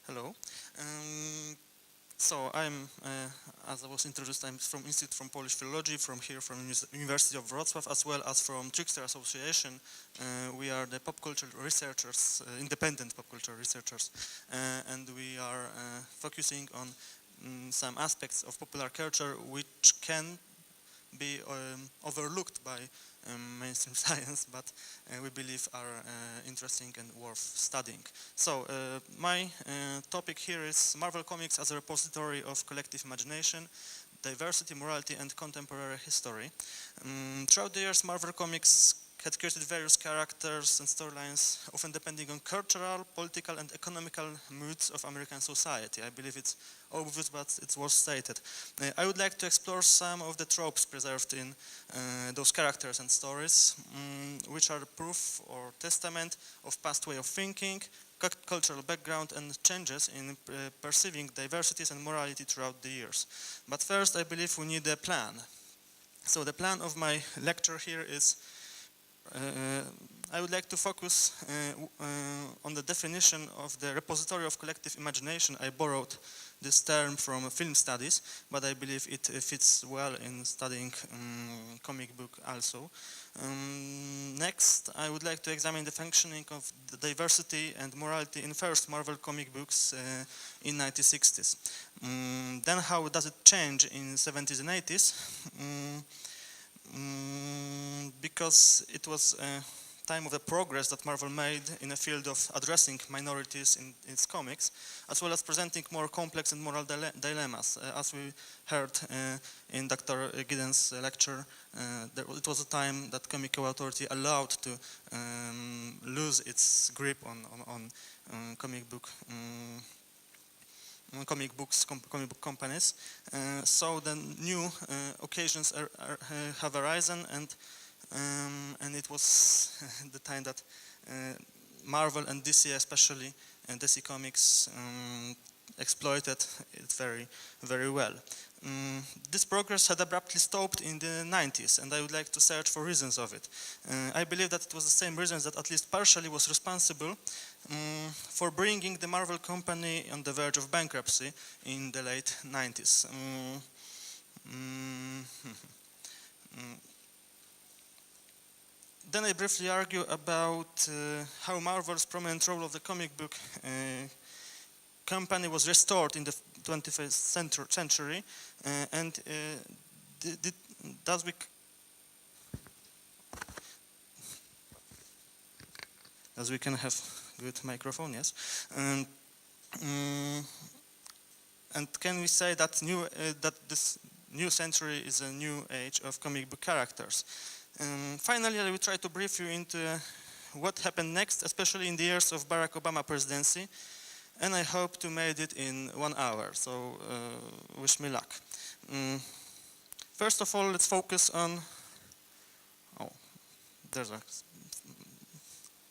Hello. So I'm, as I was introduced, I'm from Institute from Polish Filology, from University of Wrocław, as well as from Trickster Association. We are the pop culture researchers, independent pop culture researchers, and we are focusing on some aspects of popular culture which can be overlooked by mainstream science, but we believe are interesting and worth studying. So my topic here is Marvel Comics as a repository of collective imagination, diversity, morality, and contemporary history. Throughout the years, Marvel Comics had created various characters and storylines, often depending on cultural, political, and economical moods of American society. I believe it's obvious, but it's worth stated. I would like to explore some of the tropes preserved in those characters and stories, which are proof or testament of past way of thinking, cultural background, and changes in perceiving diversities and morality throughout the years. But first, I believe we need a plan. So the plan of my lecture here is I would like to focus on the definition of the repository of collective imagination. I borrowed this term from film studies, but I believe it fits well in studying comic book also. Next, I would like to examine the functioning of the diversity and morality in first Marvel comic books in 1960s. Then how does it change in 70s and 80s? Because it was a time of the progress that Marvel made in the field of addressing minorities in its comics, as well as presenting more complex and moral dilemmas. As we heard in Dr. Giddens' lecture, it was a time that Comic Authority allowed to lose its grip on comic book companies. So the new occasions have arisen, and it was the time that Marvel and DC, especially DC Comics, exploited it very, very well. This progress had abruptly stopped in the 90s, and I would like to search for reasons of it. I believe that it was the same reasons that at least partially was responsible for bringing the Marvel company on the verge of bankruptcy in the late 90s. Then I briefly argue about how Marvel's prominent role of the comic book company was restored in the 21st century, and as we can have good microphone, yes. And can we say that this new century is a new age of comic book characters? Finally, I will try to brief you into what happened next, especially in the years of Barack Obama presidency, and I hope to make it in 1 hour, so wish me luck. First of all, let's focus on, there's a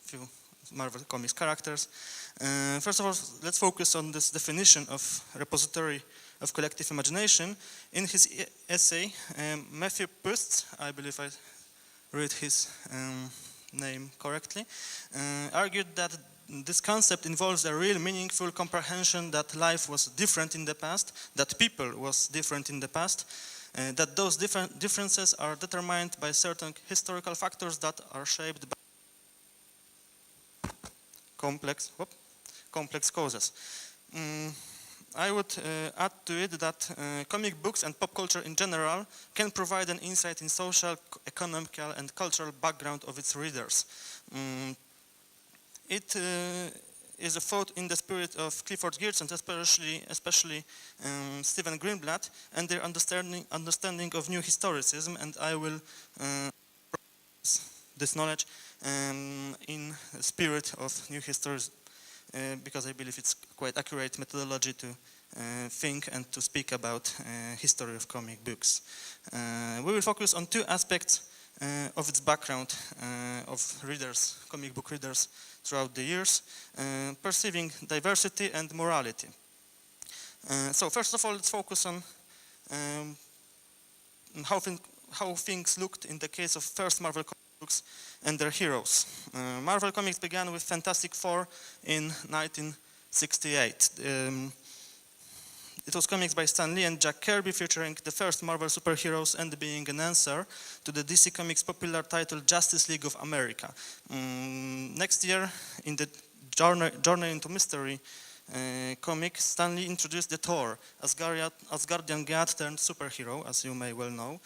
few Marvel Comics characters. First of all, let's focus on this definition of repository of collective imagination. In his essay, Matthew Pust, I believe I read his name correctly, argued that this concept involves a real meaningful comprehension that life was different in the past, that people was different in the past, that those differences are determined by certain historical factors that are shaped by complex causes. I would add to it that comic books and pop culture in general can provide an insight in social, economical, and cultural background of its readers. It is a thought in the spirit of Clifford Geertz and especially Stephen Greenblatt and their understanding of new historicism, and I will this knowledge in the spirit of new historicism, because I believe it's quite accurate methodology to think and to speak about history of comic books. We will focus on two aspects of its background of readers, comic book readers throughout the years, perceiving diversity and morality. So first of all, let's focus on how things looked in the case of first Marvel comic books and their heroes. Marvel Comics began with Fantastic Four in 19 1968. It was comics by Stan Lee and Jack Kirby, featuring the first Marvel superheroes and being an answer to the DC Comics' popular title Justice League of America. Next year, in the Journey into Mystery comic, Stan Lee introduced the Thor, Asgardian god turned superhero, as you may well know.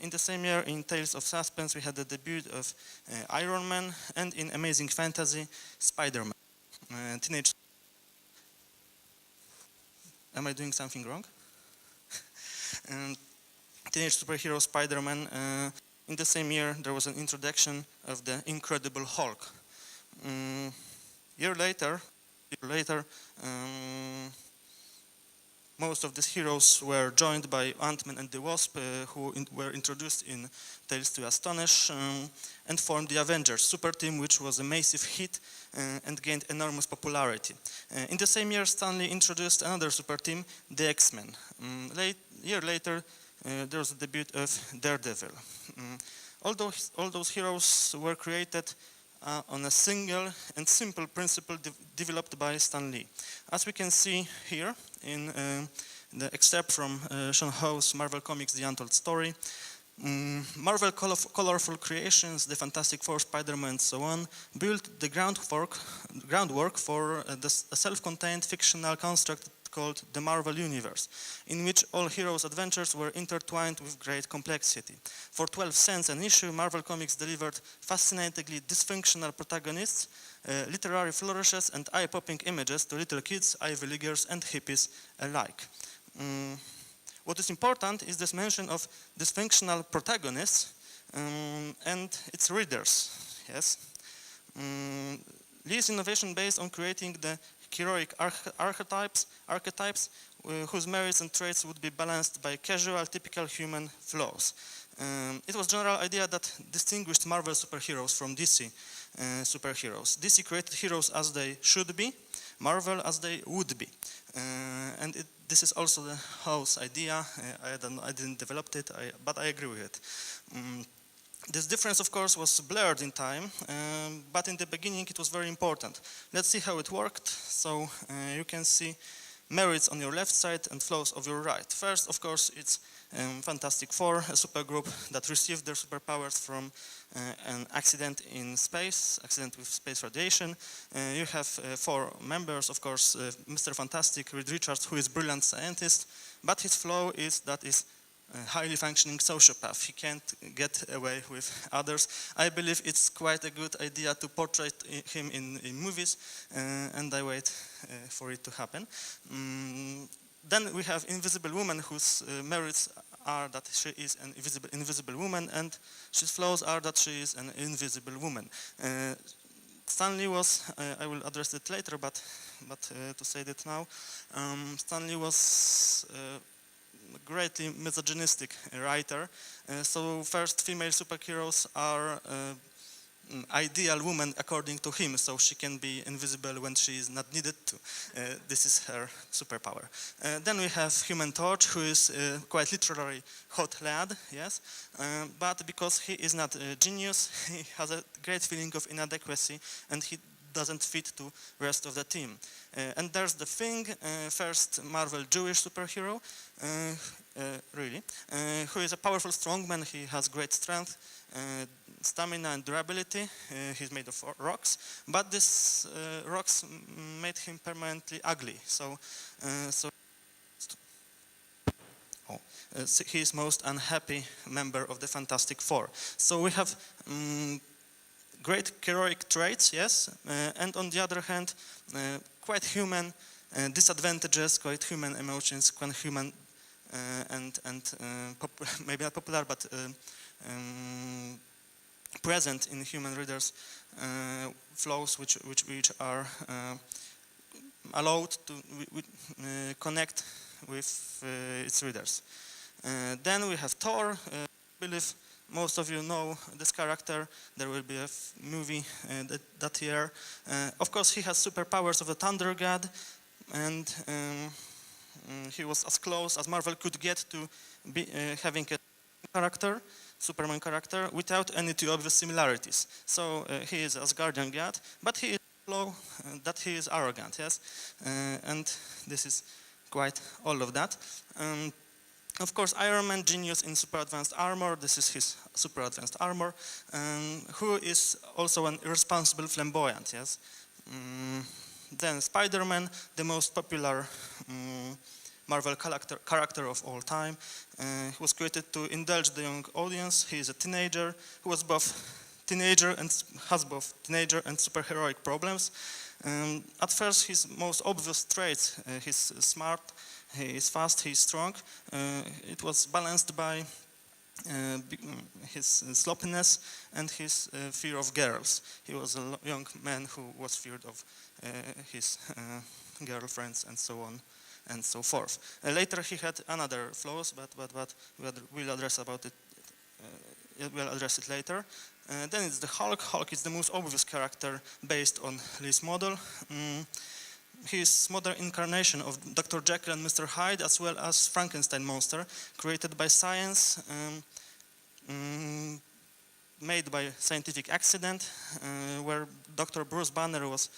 In the same year, in Tales of Suspense, we had the debut of Iron Man, and in Amazing Fantasy, Spider-Man. Teenage. Am I doing something wrong? Teenage superhero Spider-Man. In the same year, there was an introduction of the Incredible Hulk. Year later, most of these heroes were joined by Ant-Man and the Wasp, who were introduced in Tales to Astonish, and formed the Avengers super team, which was a massive hit and gained enormous popularity. In the same year, Stan Lee introduced another super team, the X-Men. Year later, there was the debut of Daredevil. All those heroes were created on a single and simple principle developed by Stan Lee. As we can see here in the excerpt from Sean Howe's Marvel Comics The Untold Story, Marvel colorful creations, the Fantastic Four, Spider-Man and so on, built the groundwork for a self-contained fictional construct called the Marvel Universe, in which all heroes' adventures were intertwined with great complexity. For 12 cents an issue, Marvel Comics delivered fascinatingly dysfunctional protagonists, literary flourishes, and eye-popping images to little kids, Ivy Leaguers, and hippies alike. What is important is this mention of dysfunctional protagonists and its readers. Yes, Lee's innovation based on creating the heroic archetypes whose merits and traits would be balanced by casual, typical human flaws. It was a general idea that distinguished Marvel superheroes from DC superheroes. DC created heroes as they should be, Marvel as they would be. And this is also the Howe's idea. I didn't develop it, but I agree with it. This difference, of course, was blurred in time, but in the beginning it was very important. Let's see how it worked. So you can see merits on your left side and flaws of your right. First, of course, it's Fantastic Four, a supergroup that received their superpowers from an accident in space, accident with space radiation. You have 4 members, of course, Mr. Fantastic, Reed Richards, who is a brilliant scientist, but his flaw is that is highly functioning sociopath. He can't get away with others. I believe it's quite a good idea to portray him in movies, and I wait for it to happen. Then we have Invisible Woman, whose merits are that she is an invisible woman, and she's flaws are that she is an invisible woman. Stan Lee was, I will address it later, but to say that now, Stan Lee was greatly misogynistic writer. So first, female superheroes are ideal woman according to him, so she can be invisible when she is not needed to. This is her superpower. Then we have Human Torch, who is quite literally hot lad, yes, but because he is not a genius, he has a great feeling of inadequacy, and he doesn't fit to the rest of the team. And there's the Thing, first Marvel Jewish superhero, who is a powerful strongman. He has great strength, stamina and durability. He's made of rocks, but these rocks made him permanently ugly. So he is most unhappy member of the Fantastic Four. So we have great heroic traits, yes, and on the other hand, quite human disadvantages, quite human emotions, quite human maybe not popular, but present in human readers, flaws which are allowed to connect with its readers. Then we have Thor. I believe most of you know this character. There will be a movie that year. Of course, he has superpowers of a thunder god, and he was as close as Marvel could get to be, having a character, Superman character, without any too obvious similarities. So he is Asgardian god, but he is flaw that he is arrogant, yes, and this is quite all of that. Of course, Iron Man, genius in super advanced armor. This is his super advanced armor, who is also an irresponsible flamboyant, yes. Then Spider-Man, the most popular Marvel character of all time. He was created to indulge the young audience. He is a teenager who was both has both teenager and superheroic problems. At first, his most obvious traits, he's smart, he is fast, he is strong. It was balanced by his sloppiness and his fear of girls. He was a young man who was feared of his girlfriends and so on and so forth. Later he had another flaws, but we'll address about it. We'll address it later. Then it's the Hulk. Hulk is the most obvious character based on Lee's model. He is modern incarnation of Dr. Jekyll and Mr. Hyde, as well as Frankenstein monster, created by science, made by scientific accident, where Dr. Bruce Banner was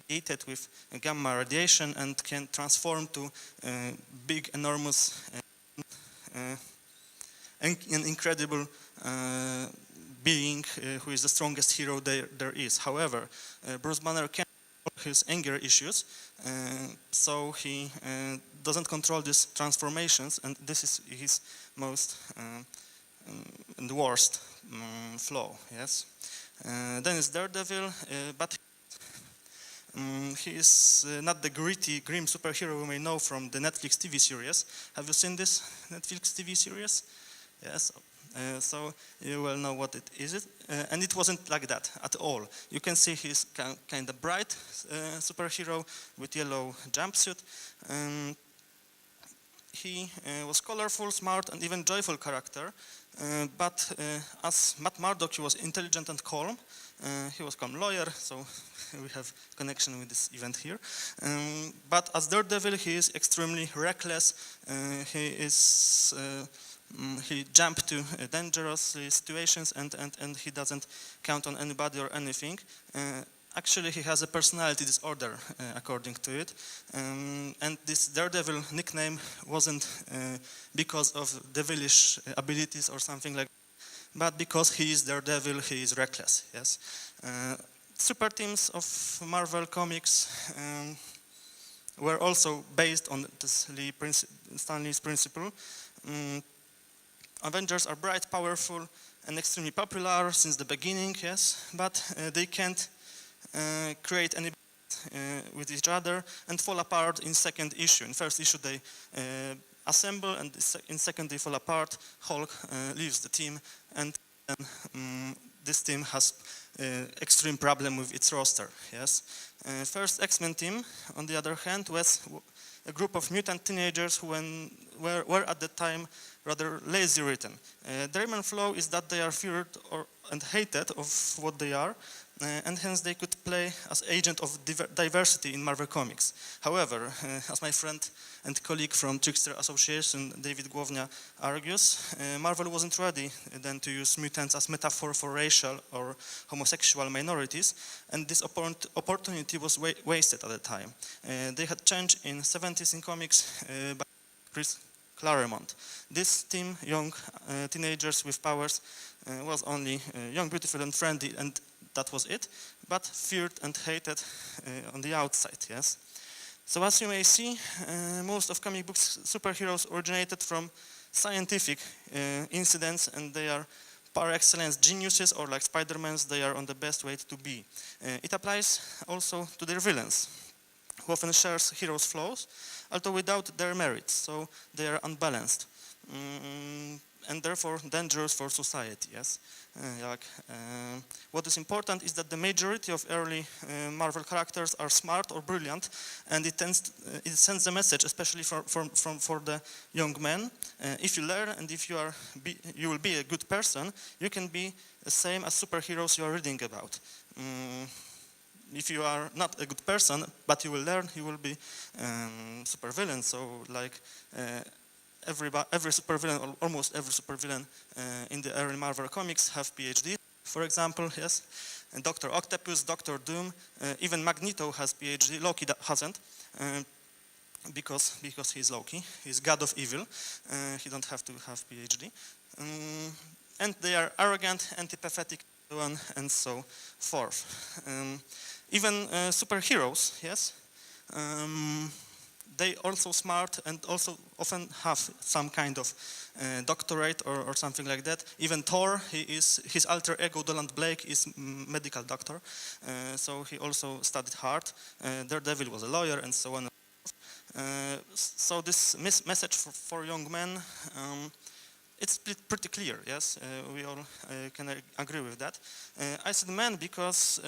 heated with gamma radiation and can transform to big, enormous, an incredible being who is the strongest hero there is. However, Bruce Banner can't control his anger issues, so he doesn't control these transformations, and this is his most and worst flaw. Yes. Then is Daredevil, but he is not the gritty, grim superhero we may know from the Netflix TV series. Have you seen this Netflix TV series? Yes. So you will know what it is. And it wasn't like that at all. You can see he's kind of bright superhero with yellow jumpsuit. He was colorful, smart, and even joyful character. But as Matt Murdock, he was intelligent and calm. He was calm lawyer, so we have connection with this event here. But as Daredevil, he is extremely reckless. He jumps to dangerous situations, and he doesn't count on anybody or anything. Actually, he has a personality disorder, according to it. And this Daredevil nickname wasn't because of devilish abilities or something like that, but because he is Daredevil, he is reckless, yes. Super teams of Marvel Comics were also based on this Stan Lee's principle. Avengers are bright, powerful, and extremely popular since the beginning, yes, but they can't create any with each other and fall apart in second issue. In first issue they assemble, and in second they fall apart. Hulk leaves the team, and this team has extreme problem with its roster, yes. First X-Men team, on the other hand, was a group of mutant teenagers who were at the time rather lazy written. Their main flaw is that they are feared and hated of what they are, and hence they could play as agent of diversity in Marvel Comics. However, as my friend and colleague from Trickster Association, David Głownia, argues, Marvel wasn't ready then to use mutants as metaphor for racial or homosexual minorities, and this opportunity was wasted at the time. They had changed in 70s in comics by Chris Claremont. This team, young teenagers with powers, was only young, beautiful, and friendly, and that was it, but feared and hated on the outside, yes. So as you may see, most of comic books superheroes originated from scientific incidents, and they are par excellence geniuses, or like Spider-Man's, they are on the best way to be. It applies also to their villains, who often shares heroes' flaws, although without their merits, so they are unbalanced. And therefore dangerous for society, yes. What is important is that the majority of early Marvel characters are smart or brilliant, and it sends a message, especially for the young men. If you learn and if you will be a good person, you can be the same as superheroes you are reading about. If you are not a good person, but you will learn, you will be supervillain. So like every supervillain, or almost every supervillain in the early Marvel comics have PhD. for example, yes, and Dr. Octopus, Dr. Doom, even Magneto has PhD, Loki hasn't, because he's Loki, he's god of evil, he don't have to have PhD. And they are arrogant, antipathetic, so on and so forth. Even superheroes, yes, they also smart and also often have some kind of doctorate or something like that. Even Thor, his alter ego Donald Blake is medical doctor, so he also studied hard. Daredevil was a lawyer and so on. So this message for young men, it's pretty clear, yes, we all can agree with that. I said men because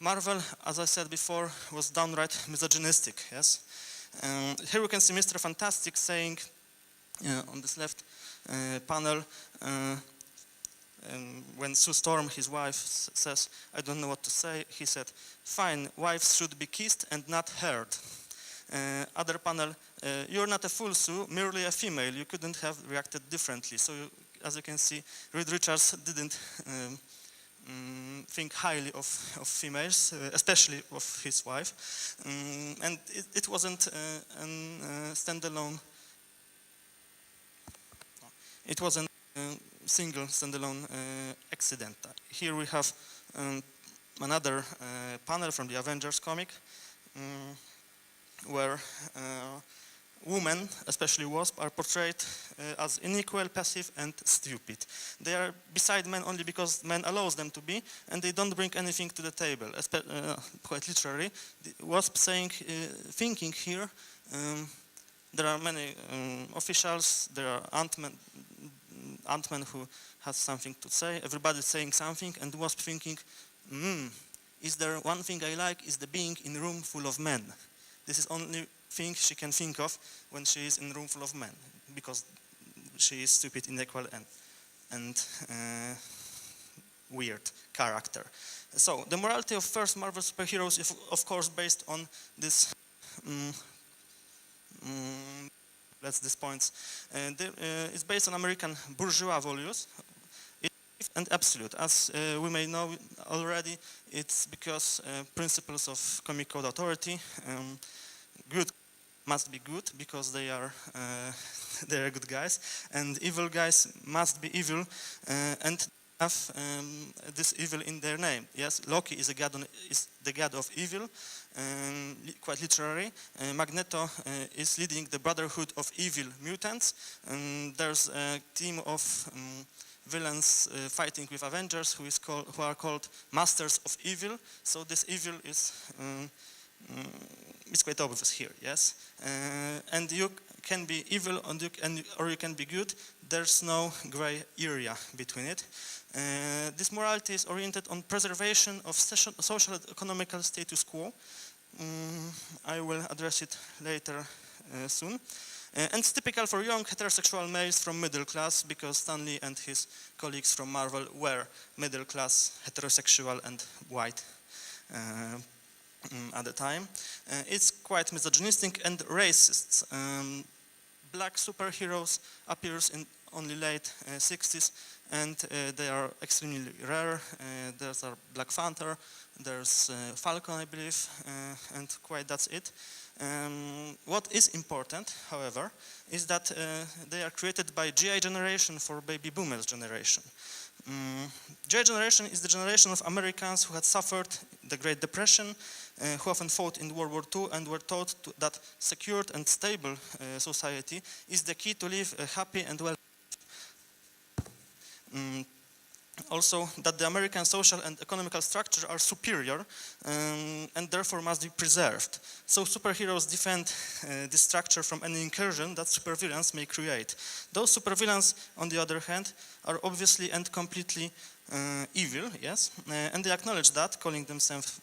Marvel, as I said before, was downright misogynistic, yes. Here we can see Mr. Fantastic saying on this left panel, when Sue Storm, his wife, says, "I don't know what to say," he said, "Fine, wives should be kissed and not heard." Other panel, "You're not a fool, Sue, merely a female. You couldn't have reacted differently." So, as you can see, Reed Richards didn't think highly of females, especially of his wife. And it wasn't a standalone, it wasn't a single standalone accident. Here we have another panel from the Avengers comic, where women, especially Wasp, are portrayed as unequal, passive, and stupid. They are beside men only because men allows them to be, and they don't bring anything to the table, quite literally. The Wasp saying, thinking here, there are many officials, there are Ant-Man who has something to say, everybody's saying something, and Wasp thinking, is there one thing I like, is the being in a room full of men. This is only thing she can think of when she is in a room full of men, because she is stupid, unequal, and weird character. So the morality of first Marvel superheroes is of course based on this these points. It's based on American bourgeois values and absolute. As we may know already, it's because principles of comic code authority, good must be good because they are good guys, and evil guys must be evil and have this evil in their name. Yes, Loki is the god of evil, quite literally. Magneto is leading the Brotherhood of Evil Mutants. There's a team of villains fighting with Avengers who are called Masters of Evil. So this evil is it's quite obvious here, yes. And you can be evil or you can be good. There's no gray area between it. This morality is oriented on preservation of social and economical status quo. I will address it later soon. And it's typical for young heterosexual males from middle class, because Stan Lee and his colleagues from Marvel were middle class, heterosexual and white at the time. It's quite misogynistic and racist. Black superheroes appears in only late 60s, and they are extremely rare. There's a Black Panther, there's Falcon, I believe, and quite that's it. What is important, however, is that they are created by GI generation for baby boomers generation. GI generation is the generation of Americans who had suffered the Great Depression, who often fought in World War II and were taught that secured and stable society is the key to live a happy and well. Also, that the American social and economical structure are superior and therefore must be preserved. So superheroes defend this structure from any incursion that supervillains may create. Those supervillains, on the other hand, are obviously and completely evil, yes, and they acknowledge that, calling themselves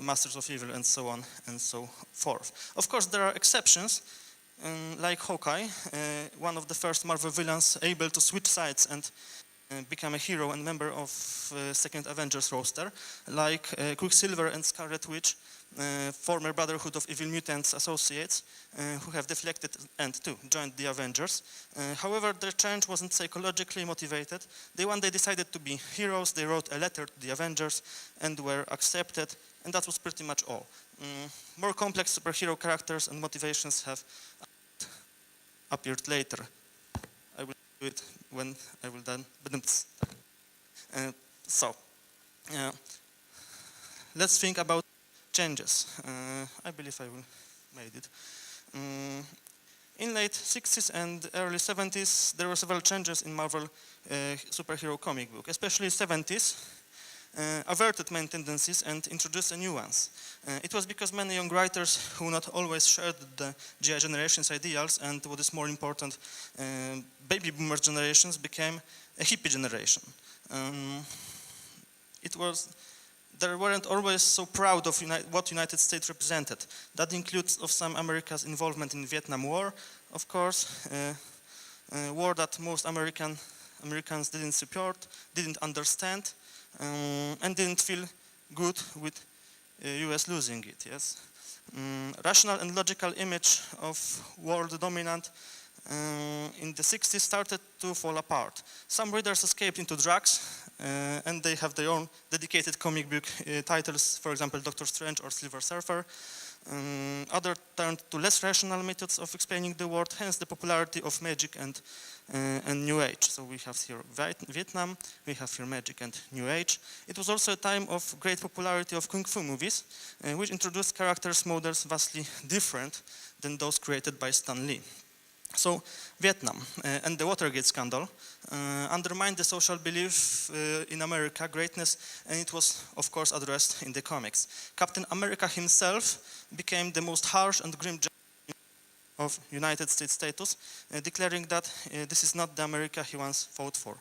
masters of evil and so on and so forth. Of course, there are exceptions, like Hawkeye, one of the first Marvel villains able to switch sides and become a hero and member of second Avengers roster, like Quicksilver and Scarlet Witch, former Brotherhood of Evil Mutants associates, who have deflected and too joined the Avengers. However, their change wasn't psychologically motivated. They one day decided to be heroes. They wrote a letter to the Avengers and were accepted, and that was pretty much all. More complex superhero characters and motivations have appeared later. I will do it when I will done. Let's think about changes. I believe I will made it. In late 60s and early 70s, there were several changes in Marvel superhero comic book, especially 70s. Averted main tendencies and introduced a new ones. It was because many young writers who not always shared the GI generation's ideals and, what is more important, baby boomer generations became a hippie generation. They weren't always so proud of what United States represented. That includes of some America's involvement in Vietnam War, of course, war that most Americans didn't support, didn't understand, and didn't feel good with US losing it, yes. Rational and logical image of world dominant in the 60s started to fall apart. Some readers escaped into drugs, and they have their own dedicated comic book titles, for example, Doctor Strange or Silver Surfer. Others turned to less rational methods of explaining the world, hence the popularity of magic and New Age. So we have here Vietnam, we have here magic and New Age. It was also a time of great popularity of Kung Fu movies, which introduced characters models vastly different than those created by Stan Lee. So Vietnam and the Watergate scandal undermined the social belief in America greatness, and it was, of course, addressed in the comics. Captain America himself became the most harsh and grim judge of United States status, declaring that this is not the America he once fought for.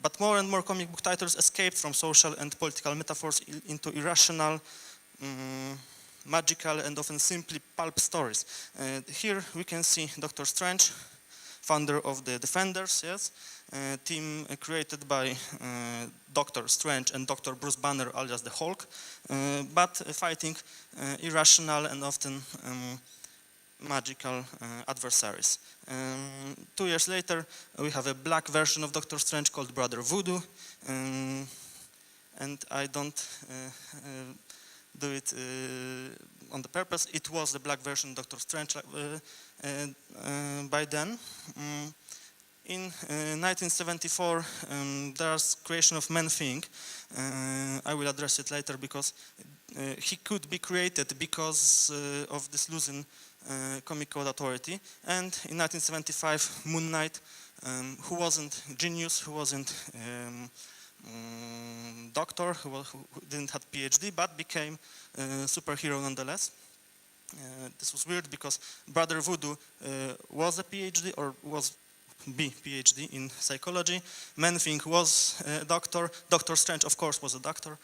But more and more comic book titles escaped from social and political metaphors into irrational, magical and often simply pulp stories. Here we can see Doctor Strange, founder of the Defenders, yes, team created by Doctor Strange and Dr. Bruce Banner alias the Hulk, but fighting irrational and often magical adversaries. 2 years later we have a black version of Doctor Strange called Brother Voodoo, and I don't do it on the purpose. It was the black version of Doctor Strange by then. In 1974, there's creation of Man-Thing. I will address it later because he could be created because of this losing comic code authority. And in 1975, Moon Knight, who wasn't genius, who wasn't doctor, who didn't have PhD, but became a superhero nonetheless. This was weird because Brother Voodoo was a PhD or was PhD in psychology. Man-Thing was a doctor. Doctor Strange, of course, was a doctor.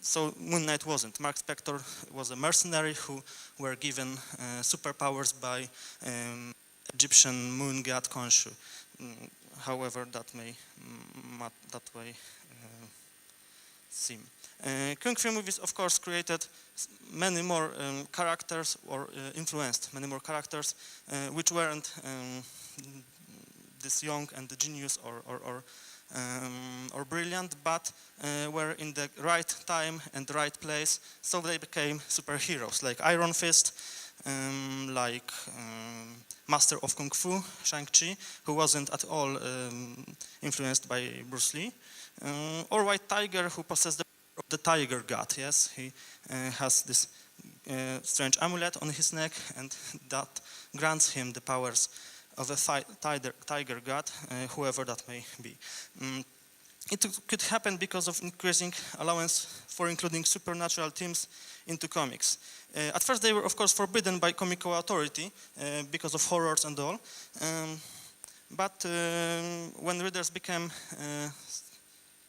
So Moon Knight wasn't. Mark Spector was a mercenary who were given superpowers by Egyptian moon god Khonshu. However that may that way seem. Kung Fu movies, of course, created many more characters or influenced many more characters which weren't this young and genius or brilliant, but were in the right time and the right place, so they became superheroes like Iron Fist, like Master of Kung Fu, Shang-Chi, who wasn't at all influenced by Bruce Lee, or White Tiger, who possessed the power of the Tiger God. Yes, he has this strange amulet on his neck, and that grants him the powers of a tiger god, whoever that may be. It could happen because of increasing allowance for including supernatural themes into comics. At first they were, of course, forbidden by comic authority because of horrors and all, but when readers became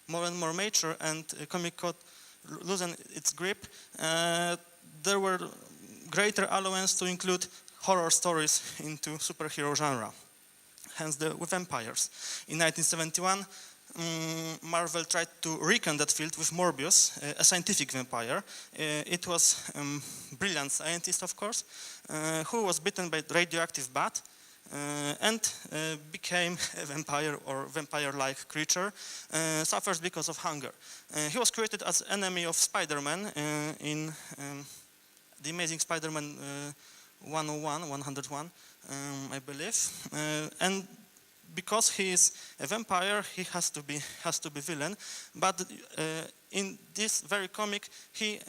more and more mature and comic code loosened its grip, there were greater allowance to include horror stories into superhero genre. hence the vampires. In 1971, Marvel tried to recon that field with Morbius, a scientific vampire. It was a brilliant scientist, of course, who was bitten by a radioactive bat and became a vampire or vampire-like creature, suffers because of hunger. He was created as enemy of Spider-Man in The Amazing Spider-Man 101, I believe, and because he is a vampire, he has to be villain. But in this very comic, he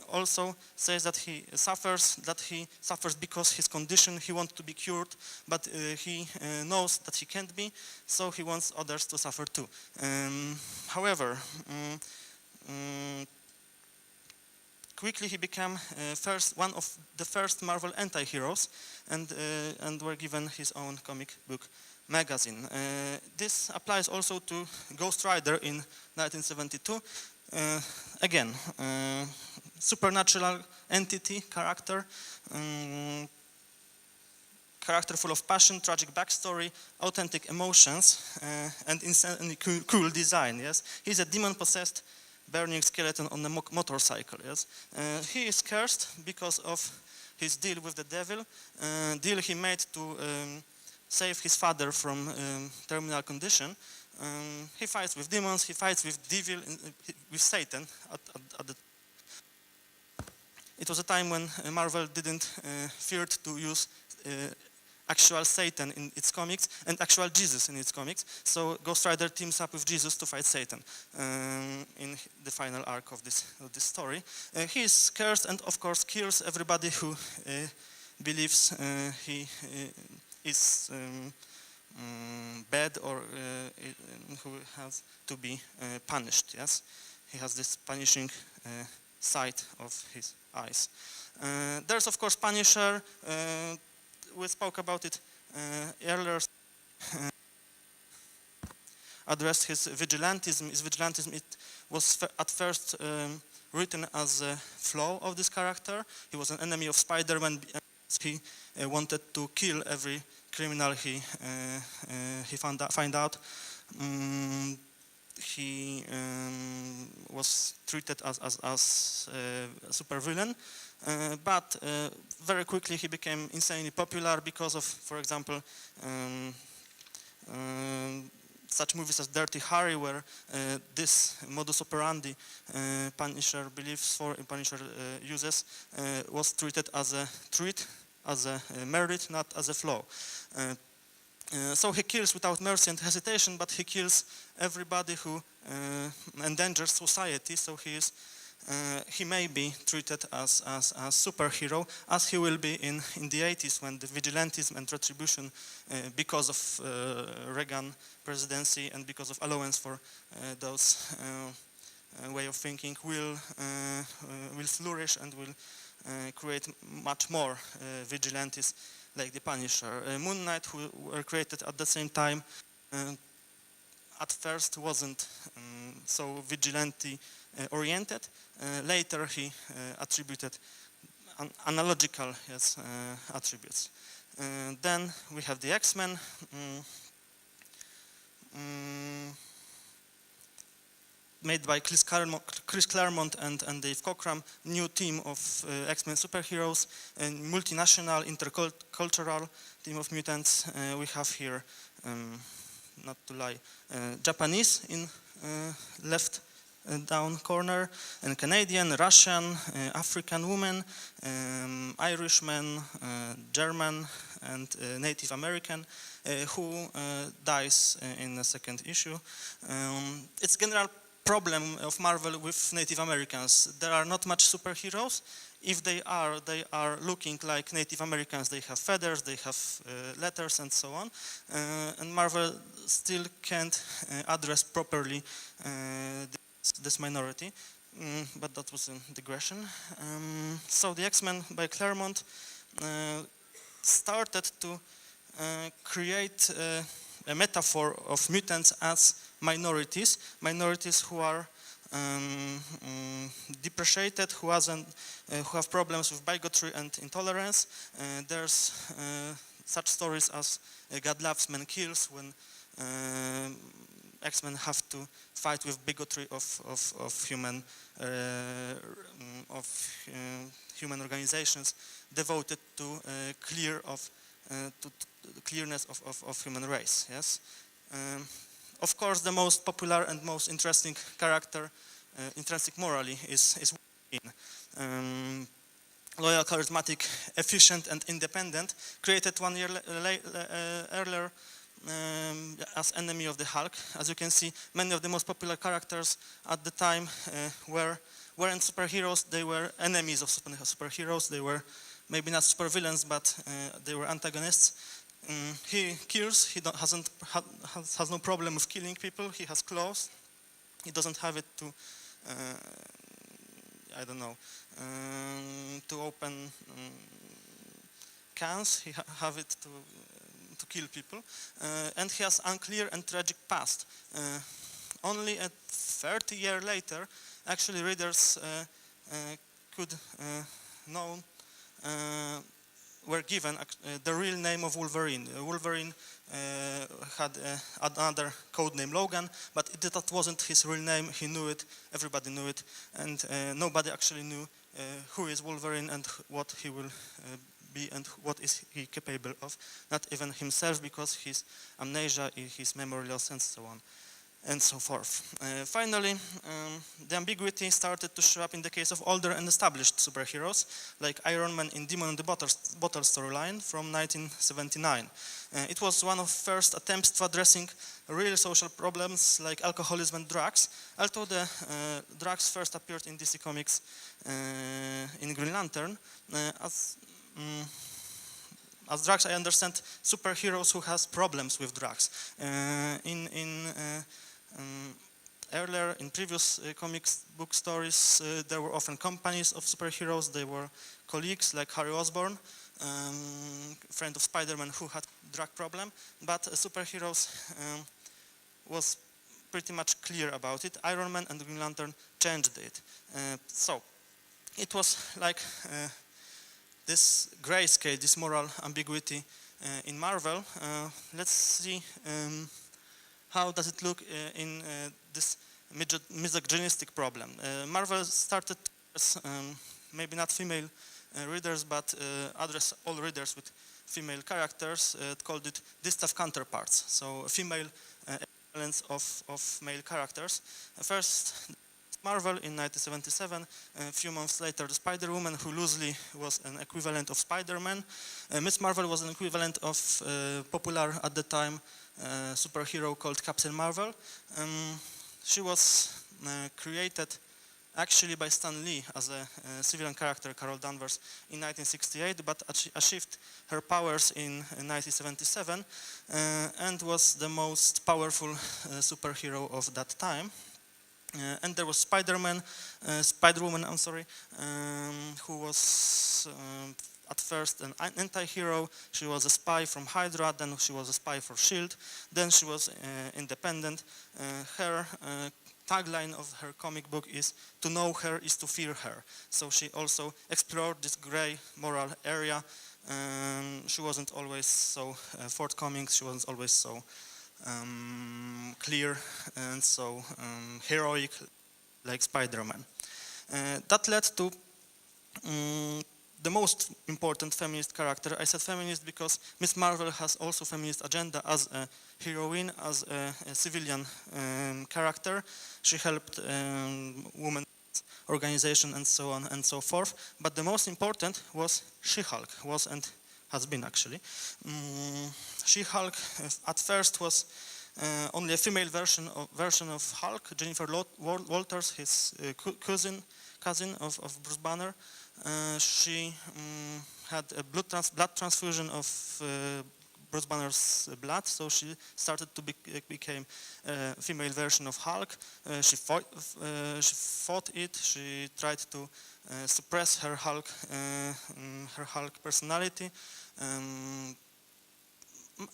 also says that he suffers because his condition. He wants to be cured, but he knows that he can't be, so he wants others to suffer too. However, quickly he became one of the first Marvel anti-heroes, and were given his own comic book magazine. This applies also to Ghost Rider in 1972. Again, supernatural entity, character full of passion, tragic backstory, authentic emotions, and insanely cool design. Yes, he's a demon-possessed burning skeleton on a motorcycle. Yes, he is cursed because of his deal with the devil, deal he made to save his father from terminal condition. He fights with demons, he fights with devil, with Satan. It was a time when Marvel didn't fear to use actual Satan in its comics and actual Jesus in its comics. So Ghost Rider teams up with Jesus to fight Satan in the final arc of this story. He is cursed and of course kills everybody who believes he is bad or who has to be punished. Yes, he has this punishing side of his eyes. There's of course Punisher. We spoke about it earlier. Addressed his vigilantism. It was at first written as a flaw of this character. He was an enemy of Spider-Man. He wanted to kill every criminal he find out. He was treated as a supervillain, but very quickly he became insanely popular because of, for example, such movies as Dirty Harry, where this modus operandi Punisher uses was treated as a treat, as a merit, not as a flaw. So he kills without mercy and hesitation, but he kills everybody who endangers society. So he may be treated as a superhero, as he will be in the 80s when the vigilantism and retribution, because of Reagan presidency and because of allowance for those way of thinking, will flourish and will create much more vigilantes like the Punisher. Moon Knight, who were created at the same time, at first wasn't so vigilante oriented. Later he attributed analogical attributes. Then we have the X-Men. Made by Chris Claremont and Dave Cockrum, new team of X-Men superheroes, a multinational, intercultural team of mutants. We have here, not to lie, Japanese in left down corner, and Canadian, Russian, African woman, Irishman, German, and Native American, who dies in the second issue. It's general problem of Marvel with Native Americans. There are not much superheroes. If they are looking like Native Americans. They have feathers, they have letters, and so on. And Marvel still can't address properly this minority. But that was a digression. So the X-Men by Claremont started to create a metaphor of mutants as minorities who are depreciated, who have problems with bigotry and intolerance. There's such stories as God Loves, Man Kills, when X-Men have to fight with bigotry of human organizations devoted to clearness of human race. Yes, of course, the most popular and most interesting character, intrinsic morally, is Wolverine. Loyal, charismatic, efficient, and independent, created 1 year earlier as enemy of the Hulk. As you can see, many of the most popular characters at the time weren't superheroes, they were enemies of superheroes. They were maybe not supervillains, but they were antagonists. He kills, has no problem with killing people, he has claws, he doesn't have it to, I don't know, to open cans, he have it to kill people, and he has unclear and tragic past. Only 30 years later, actually readers could know, were given the real name of Wolverine. Wolverine had another code name, Logan, but that wasn't his real name. He knew it, everybody knew it, and nobody actually knew who is Wolverine and what he will be and what is he capable of. Not even himself, because his amnesia, his memory loss, and so on and so forth. Finally, the ambiguity started to show up in the case of older and established superheroes, like Iron Man in Demon in the Bottle storyline from 1979. It was one of the first attempts to addressing real social problems like alcoholism and drugs, although the drugs first appeared in DC Comics in Green Lantern. As drugs, I understand superheroes who has problems with drugs. Earlier, in previous comics book stories, there were often companies of superheroes. They were colleagues, like Harry Osborn, friend of Spider-Man, who had drug problem. But superheroes was pretty much clear about it. Iron Man and Green Lantern changed it. So it was like this grayscale, this moral ambiguity in Marvel. Let's see how does it look in this misogynistic problem. Marvel started to address, maybe not female readers, but address all readers with female characters, called it distant counterparts, so female equivalents of male characters. First, Marvel in 1977, a few months later the Spider-Woman, who loosely was an equivalent of Spider-Man. Miss Marvel was an equivalent of popular at the time superhero called Captain Marvel. She was created actually by Stan Lee as a civilian character, Carol Danvers, in 1968, but achieved her powers in 1977 and was the most powerful superhero of that time. And there was Spider-Woman, I'm sorry, who was at first an anti-hero. She was a spy from Hydra, then she was a spy for S.H.I.E.L.D., then she was independent. Her tagline of her comic book is, "To know her is to fear her." So she also explored this gray moral area. She wasn't always so forthcoming, she wasn't always so clear and so heroic like Spider-Man. That led to the most important feminist character. I said feminist because Miss Marvel has also feminist agenda as a heroine, as a civilian character. She helped women's organization and so on and so forth. But the most important was She-Hulk, was and has been actually. She-Hulk at first was only a female version of Hulk. Jennifer Walters, his cousin of Bruce Banner. She had a blood transfusion of Bruce Banner's blood, so she started to become a female version of Hulk. She fought it. She tried to suppress her Hulk personality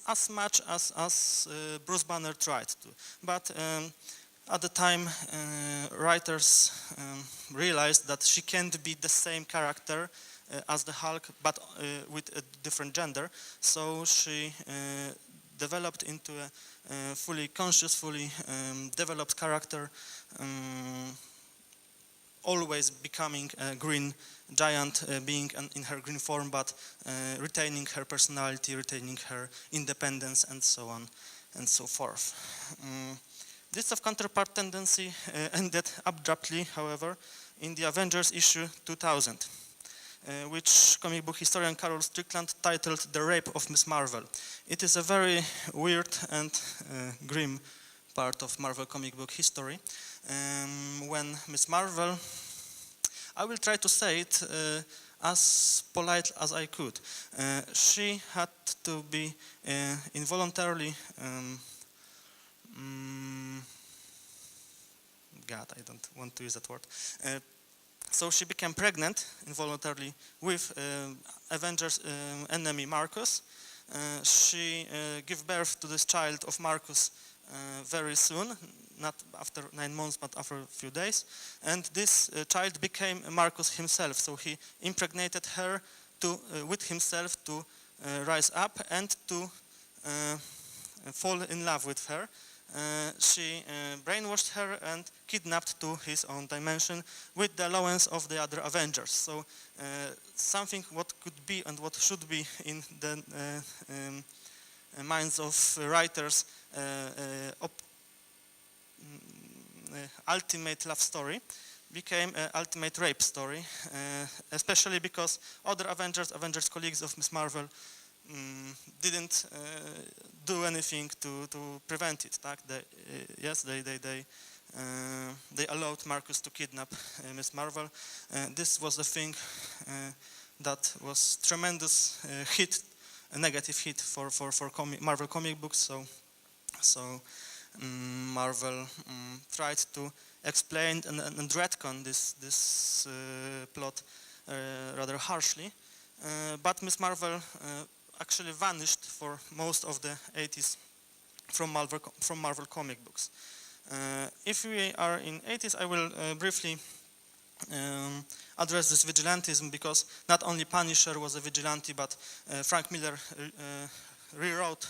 as much as Bruce Banner tried to. But at the time, writers realized that she can't be the same character as the Hulk, but with a different gender. So she developed into a fully conscious, fully developed character, always becoming a green giant being in her green form, but retaining her personality, retaining her independence, and so on and so forth. This of counterpart tendency ended abruptly, however, in the Avengers issue 2000, which comic book historian Carol Strickland titled The Rape of Miss Marvel. It is a very weird and grim part of Marvel comic book history, when Miss Marvel, I will try to say it as polite as I could, she had to be involuntarily God, I don't want to use that word. So she became pregnant involuntarily with Avengers enemy Marcus. She gave birth to this child of Marcus very soon, not after 9 months, but after a few days. And this child became Marcus himself. So he impregnated her with himself to rise up and to fall in love with her. She brainwashed her and kidnapped to his own dimension with the allowance of the other Avengers. So something what could be and what should be in the minds of writers ultimate love story became an ultimate rape story, especially because other Avengers colleagues of Miss Marvel didn't do anything to prevent it. Yes, they allowed Marcus to kidnap Miss Marvel. This was a thing that was tremendous hit, a negative hit for Marvel comic books. So Marvel tried to explain and retcon this plot rather harshly, but Miss Marvel actually vanished for most of the 80s from Marvel comic books. If we are in 80s, I will briefly address this vigilantism, because not only Punisher was a vigilante, but Frank Miller rewrote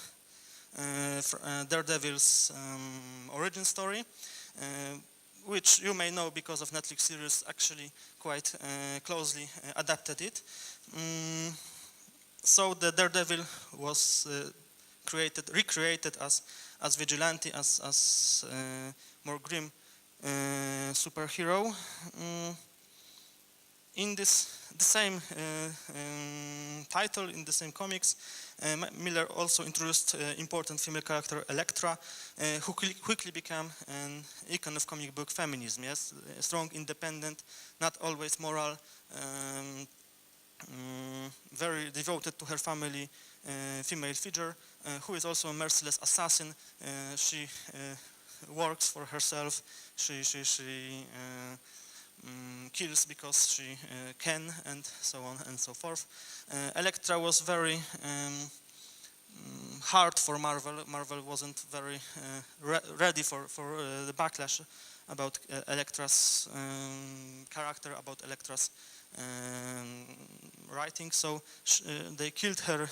Daredevil's origin story, which you may know because of Netflix series actually quite closely adapted it. So the Daredevil was recreated as vigilante, as more grim superhero. In the same title, in the same comics, Miller also introduced important female character Elektra, who quickly became an icon of comic book feminism. Yes, strong, independent, not always moral, very devoted to her family, female figure, who is also a merciless assassin. She works for herself. She kills because she can, and so on and so forth. Elektra was very hard for Marvel. Marvel wasn't very ready for the backlash about Elektra's character, about Elektra's writing, so they killed her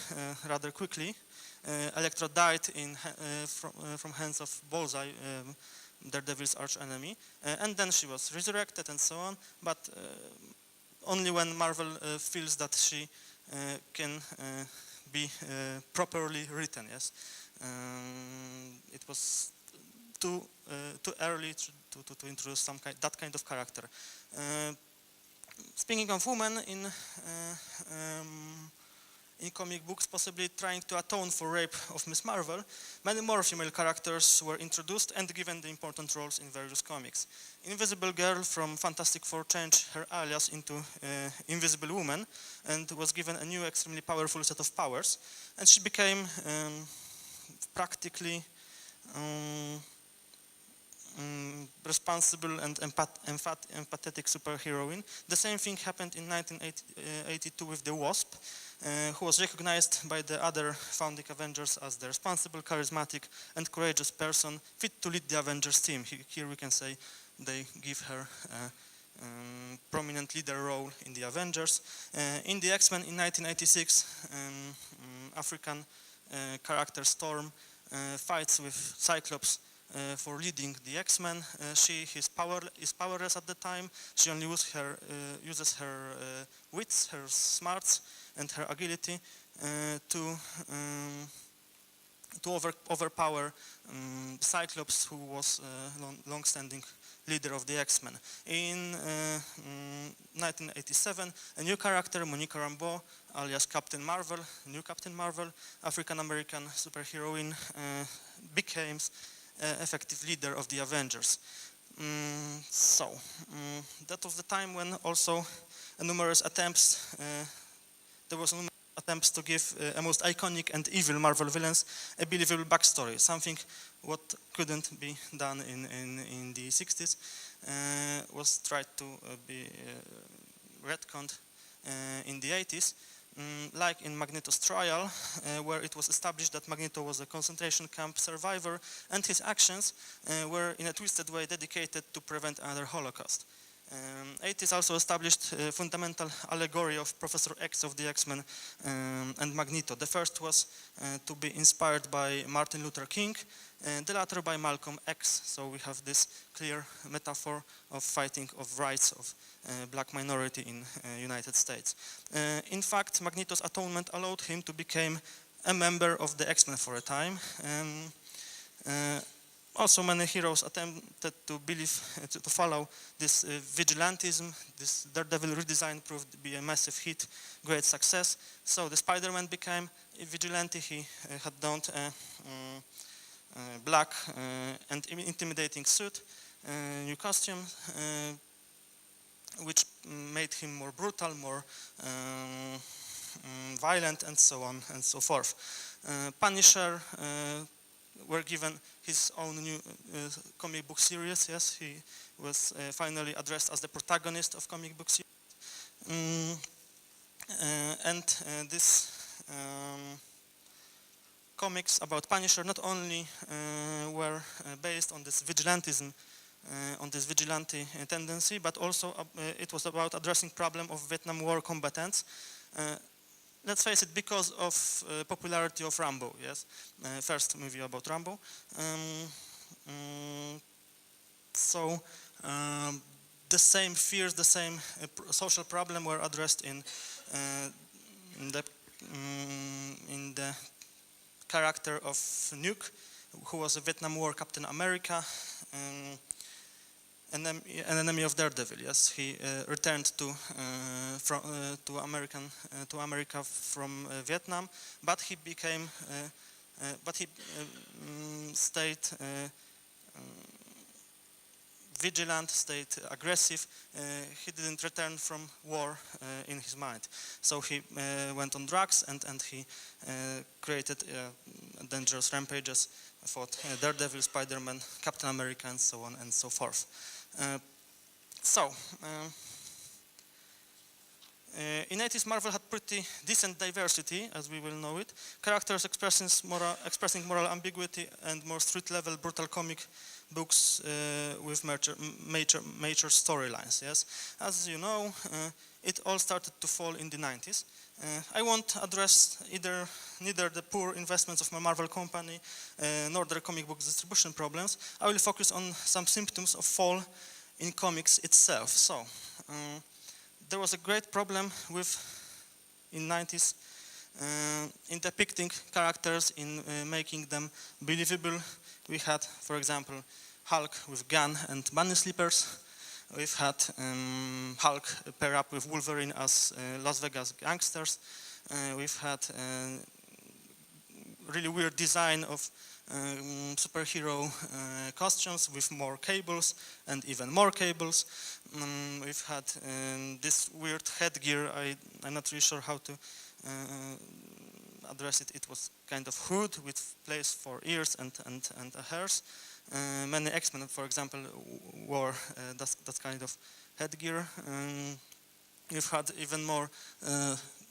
rather quickly. Elektra died from hands of Bullseye, Daredevil's arch enemy, and then she was resurrected and so on, but only when Marvel feels that she can be properly written. Yes, it was too early to introduce that kind of character. Speaking of women in comic books, possibly trying to atone for rape of Miss Marvel, many more female characters were introduced and given the important roles in various comics. Invisible Girl from Fantastic Four changed her alias into Invisible Woman and was given a new extremely powerful set of powers, and she became practically responsible and empathetic superheroine. The same thing happened in 1982 with the Wasp, who was recognized by the other founding Avengers as the responsible, charismatic, and courageous person fit to lead the Avengers team. Here we can say they give her prominent leader role in the Avengers. In the X-Men in 1986, African character Storm fights with Cyclops for leading the X-Men. She is powerless at the time. She only uses her wits, her smarts, and her agility to overpower Cyclops, who was long-standing leader of the X-Men. In 1987, a new character, Monica Rambeau, alias Captain Marvel, new Captain Marvel, African-American superheroine, became effective leader of the Avengers. That was the time when also numerous attempts, to give a most iconic and evil Marvel villains a believable backstory, something what couldn't be done in the 60s, was tried to be retconned in the 80s, like in Magneto's trial, where it was established that Magneto was a concentration camp survivor and his actions were in a twisted way dedicated to prevent another Holocaust. 80s also established a fundamental allegory of Professor X of the X-Men and Magneto. The first was to be inspired by Martin Luther King, the latter by Malcolm X. So we have this clear metaphor of fighting of rights of black minority in United States. In fact, Magneto's atonement allowed him to become a member of the X-Men for a time. Also, many heroes attempted to follow this vigilantism. This Daredevil redesign proved to be a massive hit, great success. So the Spider-Man became a vigilante. He had donned a black and intimidating suit, new costume, which made him more brutal, more violent, and so on and so forth. Punisher were given his own new comic book series. Yes, he was finally addressed as the protagonist of comic book series. This comics about Punisher not only were based on this vigilantism, on this vigilante tendency, but also it was about addressing problem of Vietnam War combatants. Let's face it, because of popularity of Rambo, yes, first movie about Rambo. The same fears, the same social problem were addressed in the character of Nuke, who was a Vietnam War Captain America, an enemy of Daredevil. Yes, he returned to America from Vietnam, but he became, stayed vigilant, stayed aggressive. He didn't return from war in his mind. So he went on drugs and he created dangerous rampages, fought Daredevil, Spider-Man, Captain America, and so on and so forth. In 80s, Marvel had pretty decent diversity, as we will know it. Characters expressing moral ambiguity and more street-level brutal comic books with major storylines. Yes, as you know, it all started to fall in the 90s. I won't address neither the poor investments of my Marvel company nor their comic book distribution problems. I will focus on some symptoms of fall in comics itself. So, there was a great problem in 90s in depicting characters, in making them believable. We had, for example, Hulk with gun and bunny slippers. We've had Hulk pair up with Wolverine as Las Vegas gangsters. We've had really weird design of superhero costumes with more cables and even more cables. We've had this weird headgear. I'm not really sure how to address it. It was kind of hood with place for ears and hairs. Many X-Men, for example, wore that kind of headgear. We've had even more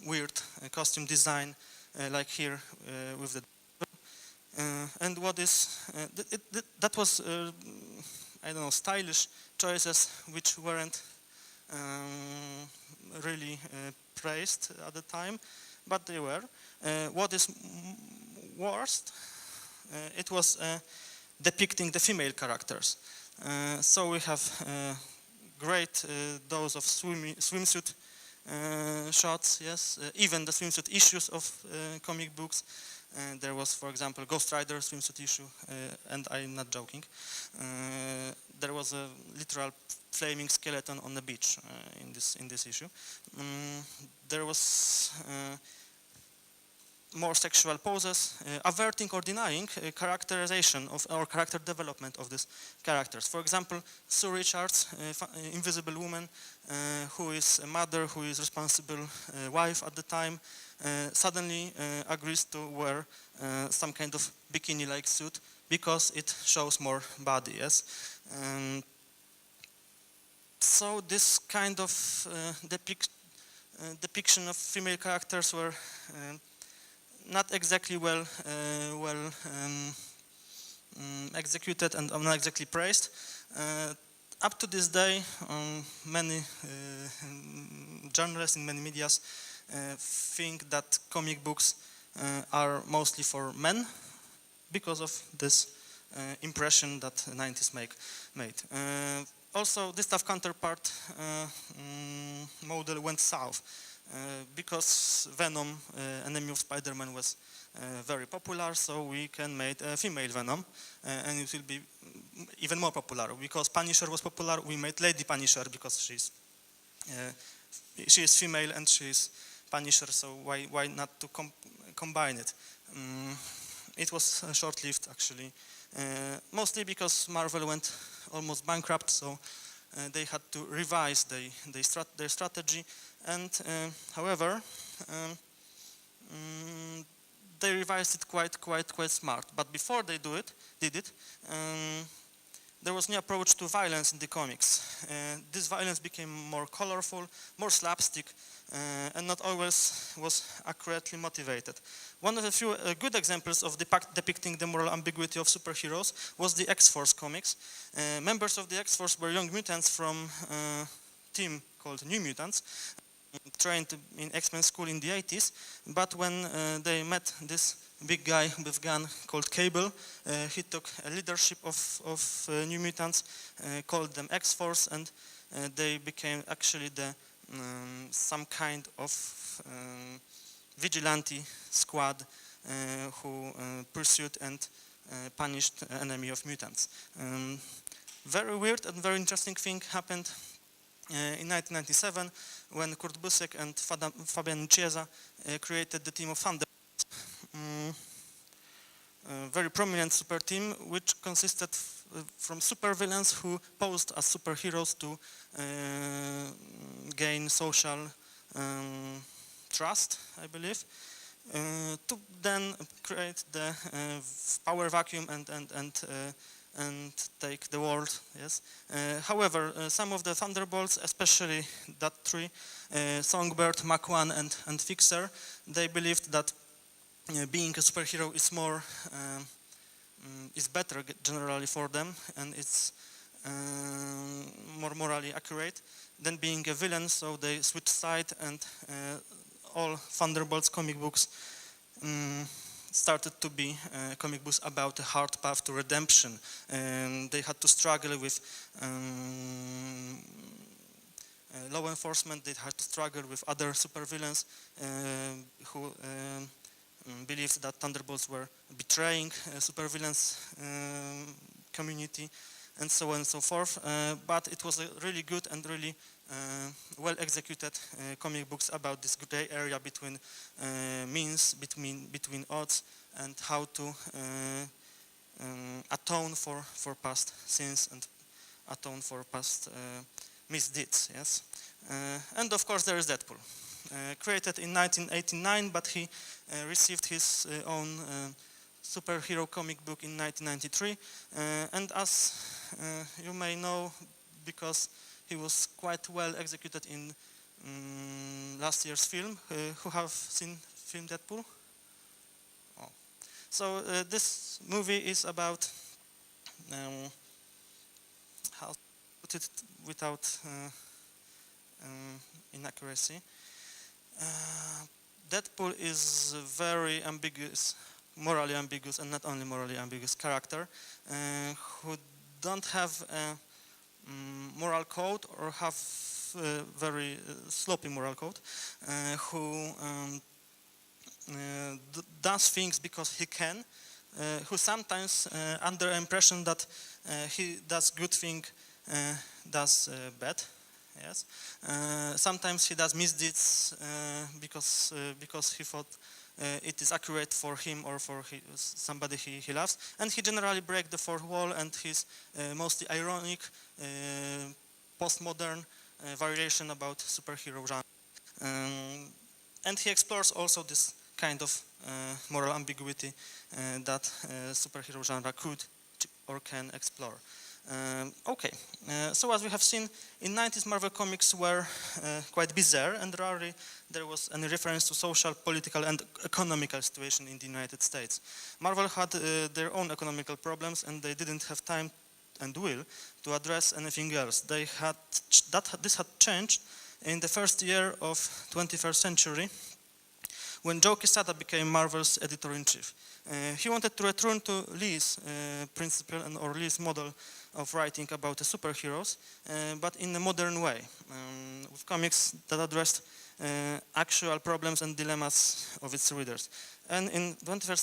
weird costume design, like here with the. And what is that was I don't know, stylish choices which weren't really praised at the time, but they were. What is worst, it was depicting the female characters. So we have great dose of swimsuit shots, yes, even the swimsuit issues of comic books. There was, for example, Ghost Rider swimsuit issue, and I'm not joking. There was a literal flaming skeleton on the beach in this issue. There was more sexual poses, averting or denying characterization of or character development of these characters. For example, Sue Richards, Invisible Woman, who is a mother, who is responsible wife at the time, suddenly agrees to wear some kind of bikini-like suit because it shows more body, yes? So this kind of depiction of female characters were not exactly well executed and not exactly praised. Up to this day, many journalists in many medias think that comic books are mostly for men because of this impression that the 90s made. Also, this tough counterpart model went south. Because Venom, enemy of Spider-Man, was very popular, so we can make a female Venom, and it will be even more popular. Because Punisher was popular, we made Lady Punisher because she is female and she is Punisher, so why not to combine it? It was short-lived, actually, mostly because Marvel went almost bankrupt, so they had to revise their strategy. And however, they revised it quite smart. But before they did it, there was new approach to violence in the comics. This violence became more colorful, more slapstick, and not always was accurately motivated. One of the few good examples of depicting the moral ambiguity of superheroes was the X-Force comics. Members of the X-Force were young mutants from a team called New Mutants, trained in X-Men school in the 80s, but when they met this big guy with gun called Cable, he took a leadership of New Mutants, called them X-Force, and they became actually some kind of vigilante squad who pursued and punished enemy of mutants. Very weird and very interesting thing happened in 1997, when Kurt Busiek and Fabian Nicieza created the team of Thunderbolts, a very prominent super team, which consisted from supervillains who posed as superheroes to gain social trust, I believe, to then create the power vacuum and take the world, yes. However, some of the Thunderbolts, especially that three, Songbird, Mach 1 and Fixer, they believed that being a superhero is is better generally for them, and it's more morally accurate than being a villain, so they switched side, and all Thunderbolts comic books started to be comic books about a hard path to redemption. They had to struggle with law enforcement, they had to struggle with other supervillains who believed that Thunderbolts were betraying supervillains community, and so on and so forth. But it was a really good and really well executed comic books about this gray area between means, between odds, and how to atone for past sins and atone for past misdeeds. Yes, and of course there is Deadpool, created in 1989, but he received his own superhero comic book in 1993, and as you may know, because he was quite well executed in last year's film. Who have seen film Deadpool? Oh. So this movie is about how to put it without inaccuracy. Deadpool is a very ambiguous, morally ambiguous, and not only morally ambiguous character who don't have a moral code or have very sloppy moral code, who does things because he can, who sometimes under impression that he does good thing, does bad. Yes. Sometimes he does misdeeds because he thought it is accurate for him or for somebody he loves, and he generally breaks the fourth wall, and he's mostly ironic, postmodern variation about superhero genre. And he explores also this kind of moral ambiguity that superhero genre could or can explore. So as we have seen, in 90s Marvel comics were quite bizarre, and rarely there was any reference to social, political, and economical situation in the United States. Marvel had their own economical problems, and they didn't have time and will to address anything else. This had changed in the first year of 21st century, when Joe Quesada became Marvel's editor-in-chief. He wanted to return to Lee's principle or Lee's model of writing about the superheroes, but in a modern way, with comics that addressed actual problems and dilemmas of its readers. And in 21st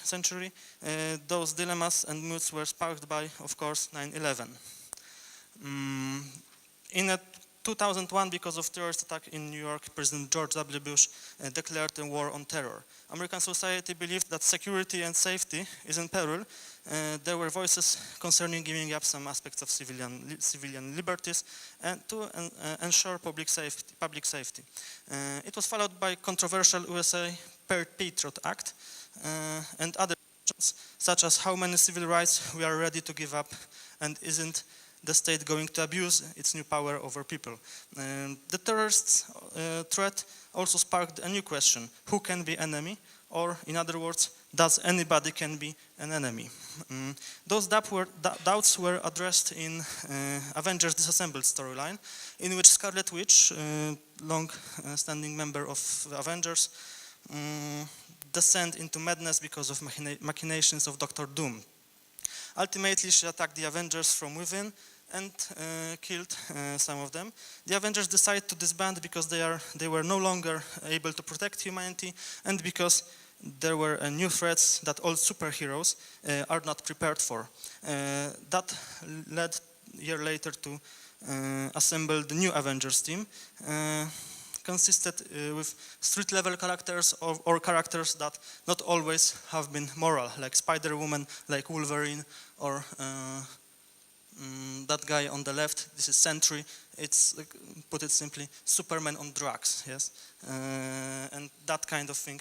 century, those dilemmas and moods were sparked by, of course, 9/11. In 2001, because of terrorist attack in New York, President George W. Bush declared a war on terror. American society believed that security and safety is in peril. There were voices concerning giving up some aspects of civilian liberties and to ensure public safety. It was followed by controversial USA Patriot Act and other questions, such as how many civil rights we are ready to give up, and isn't the state going to abuse its new power over people. The terrorist threat also sparked a new question: who can be enemy? Or, in other words, does anybody can be an enemy? Those doubts were addressed in Avengers Disassembled storyline, in which Scarlet Witch, long-standing member of the Avengers, descended into madness because of machinations of Doctor Doom. Ultimately, she attacked the Avengers from within and killed some of them. The Avengers decided to disband because they were no longer able to protect humanity, and because there were new threats that all superheroes are not prepared for. That led a year later to assemble the new Avengers team, consisted with street-level characters or characters that not always have been moral, like Spider-Woman, like Wolverine, or that guy on the left. This is Sentry. It's, put it simply, Superman on drugs, yes? And that kind of thing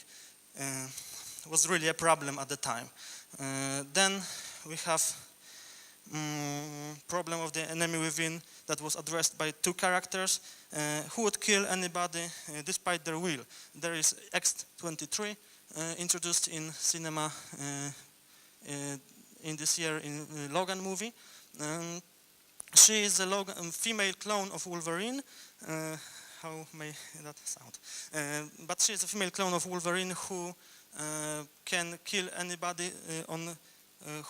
was really a problem at the time. Then we have problem of the enemy within that was addressed by two characters who would kill anybody despite their will. There is X-23, introduced in cinema in this year in Logan movie. She is a female clone of Wolverine. How may that sound? But she is a female clone of Wolverine who can kill anybody on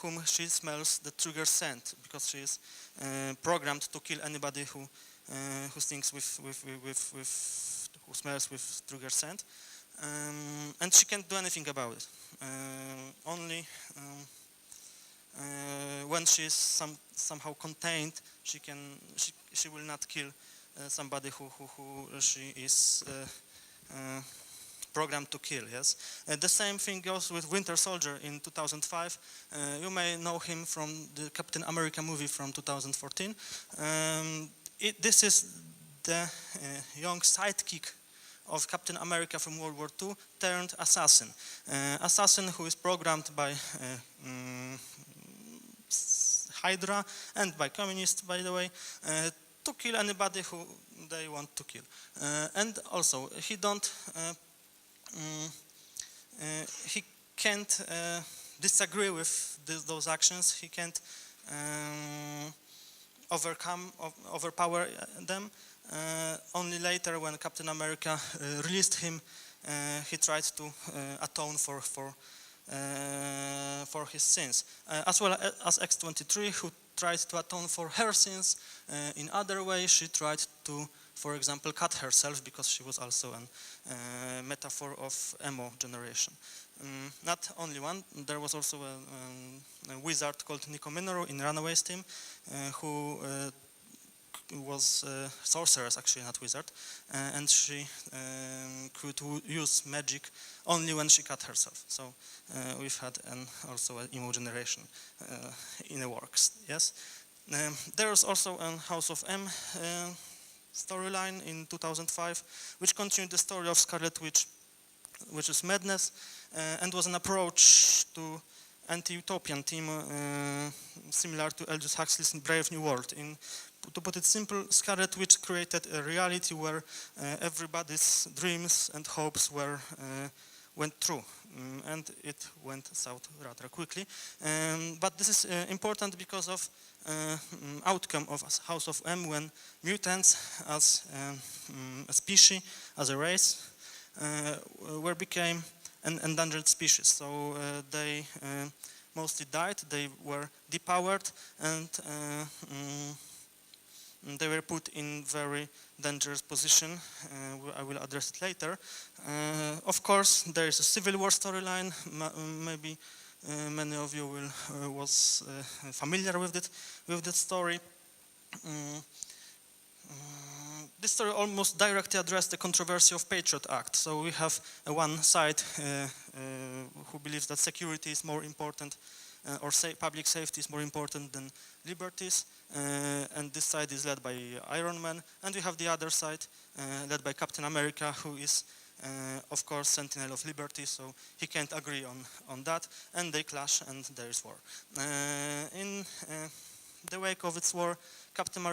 whom she smells the trigger scent, because she is programmed to kill anybody who stinks who smells with trigger scent, and she can't do anything about it. Only when she is somehow contained, she will not kill somebody who she is programmed to kill. Yes, the same thing goes with Winter Soldier in 2005. You may know him from the Captain America movie from 2014. This is the young sidekick of Captain America from World War II turned assassin. Assassin who is programmed by Hydra and by communists, by the way, to kill anybody who they want to kill. And also, he can't disagree with those actions. He can't overpower them. Only later, when Captain America released him, he tried to atone for his sins, as well as X-23, who tried to atone for her sins. In other ways, she tried to, for example, cut herself, because she was also a metaphor of emo generation. Not only one, there was also a wizard called Nico Minoru in Runaways team, who was sorceress, actually, not wizard, and she could use magic only when she cut herself. So we've had also an emo generation in the works. Yes, there's also a House of M storyline in 2005, which continued the story of Scarlet Witch, which is madness, and was an approach to anti-utopian theme similar to Aldous Huxley's Brave New World. To put it simple, Scarlet Witch created a reality where everybody's dreams and hopes went true, and it went south rather quickly. But this is important because of outcome of House of M, when mutants as a species, as a race, became an endangered species. So they mostly died, they were depowered, and they were put in very dangerous position. I will address it later. Of course, there is a Civil War storyline. Maybe many of you was familiar with that story. This story almost directly addressed the controversy of Patriot Act. So we have one side who believes that security is more important, or public safety is more important than liberties, and this side is led by Iron Man, and we have the other side led by Captain America, who is of course Sentinel of Liberty, so he can't agree on that, and they clash and there is war. In the wake of its war, Captain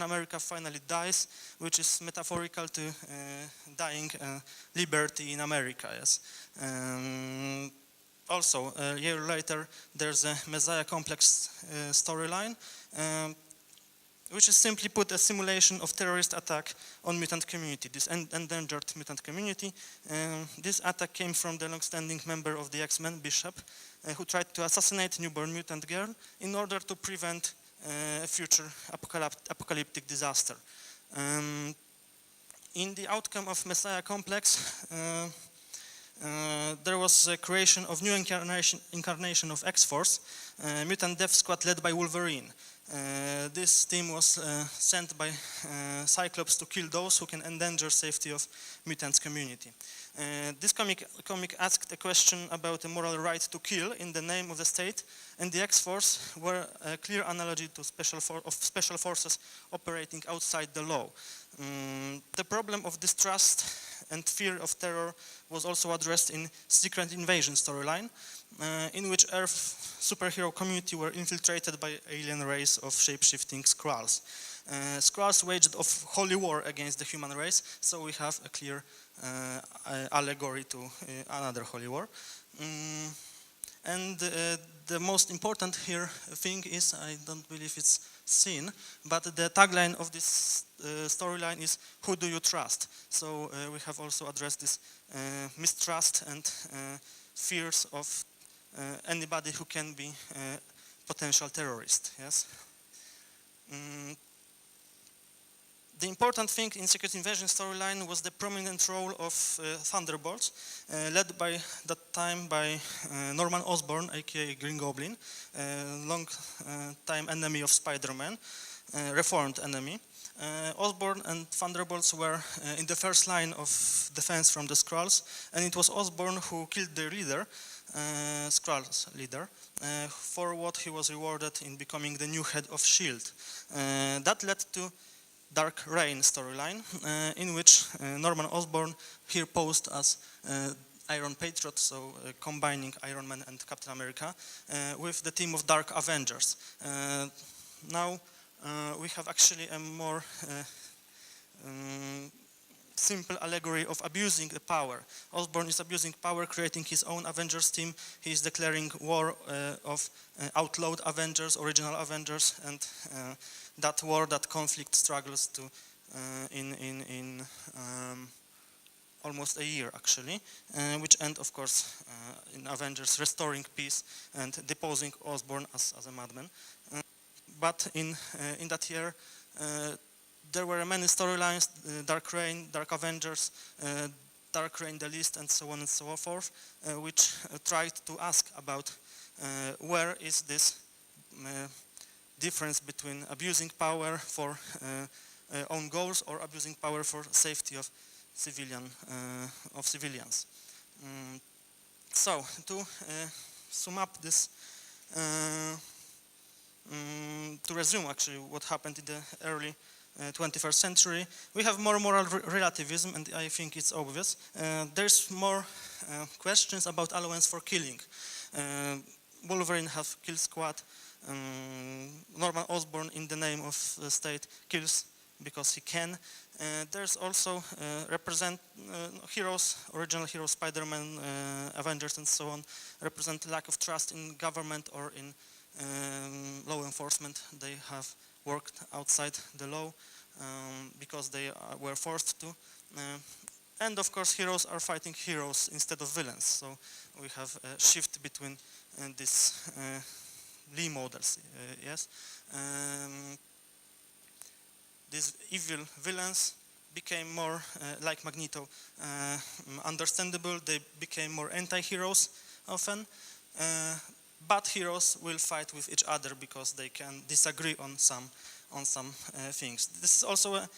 America finally dies, which is metaphorical to dying liberty in America. Yes. Also, a year later, there's a Messiah complex storyline, which is simply put a simulation of terrorist attack on mutant community, this endangered mutant community. This attack came from the long-standing member of the X-Men, Bishop, who tried to assassinate newborn mutant girl in order to prevent a future apocalyptic disaster. In the outcome of Messiah complex, there was a creation of new incarnation of X-Force, Mutant Death Squad led by Wolverine. This team was sent by Cyclops to kill those who can endanger safety of mutants community. This comic asked a question about the moral right to kill in the name of the state, and the X-Force were a clear analogy to special forces operating outside the law. The problem of distrust and fear of terror was also addressed in Secret Invasion storyline, in which Earth superhero community were infiltrated by alien race of shape-shifting Skrulls. Skrulls waged a holy war against the human race, so we have a clear allegory to another holy war. And the most important here thing is, I don't believe it's seen, but the tagline of this storyline is, who do you trust? So we have also addressed this mistrust and fears of anybody who can be a potential terrorist. Yes. The important thing in Secret Invasion storyline was the prominent role of Thunderbolts, led by that time by Norman Osborn, aka Green Goblin, long time enemy of Spider-Man, reformed enemy. Osborn and Thunderbolts were in the first line of defense from the Skrulls, and it was Osborn who killed their leader, Skrulls leader, for what he was rewarded in becoming the new head of S.H.I.E.L.D. That led to Dark Reign storyline, in which Norman Osborn here posed as Iron Patriot, so combining Iron Man and Captain America with the team of Dark Avengers. Now we have actually a more simple allegory of abusing the power. Osborn is abusing power, creating his own Avengers team. He is declaring war of outlawed Avengers, original Avengers, and that war, that conflict struggles to in almost a year, actually, which end, of course, in Avengers restoring peace and deposing Osborn as a madman. But in that year, there were many storylines, Dark Reign, Dark Avengers, Dark Reign the List, and so on and so forth, which tried to ask about where is this difference between abusing power for own goals or abusing power for safety of civilians. So to sum up this, to resume actually what happened in the early 21st century, we have more moral relativism, and I think it's obvious. There's more questions about allowance for killing. Wolverine have kill squad. Norman Osborn, in the name of the state, kills because he can. There's also heroes, original heroes, Spider-Man, Avengers, and so on, represent lack of trust in government or in law enforcement. They have worked outside the law because they were forced to. And of course, heroes are fighting heroes instead of villains. So we have a shift between these Lee models, yes. These evil villains became more, like Magneto, understandable. They became more anti-heroes often. But heroes will fight with each other because they can disagree on some things. This is also a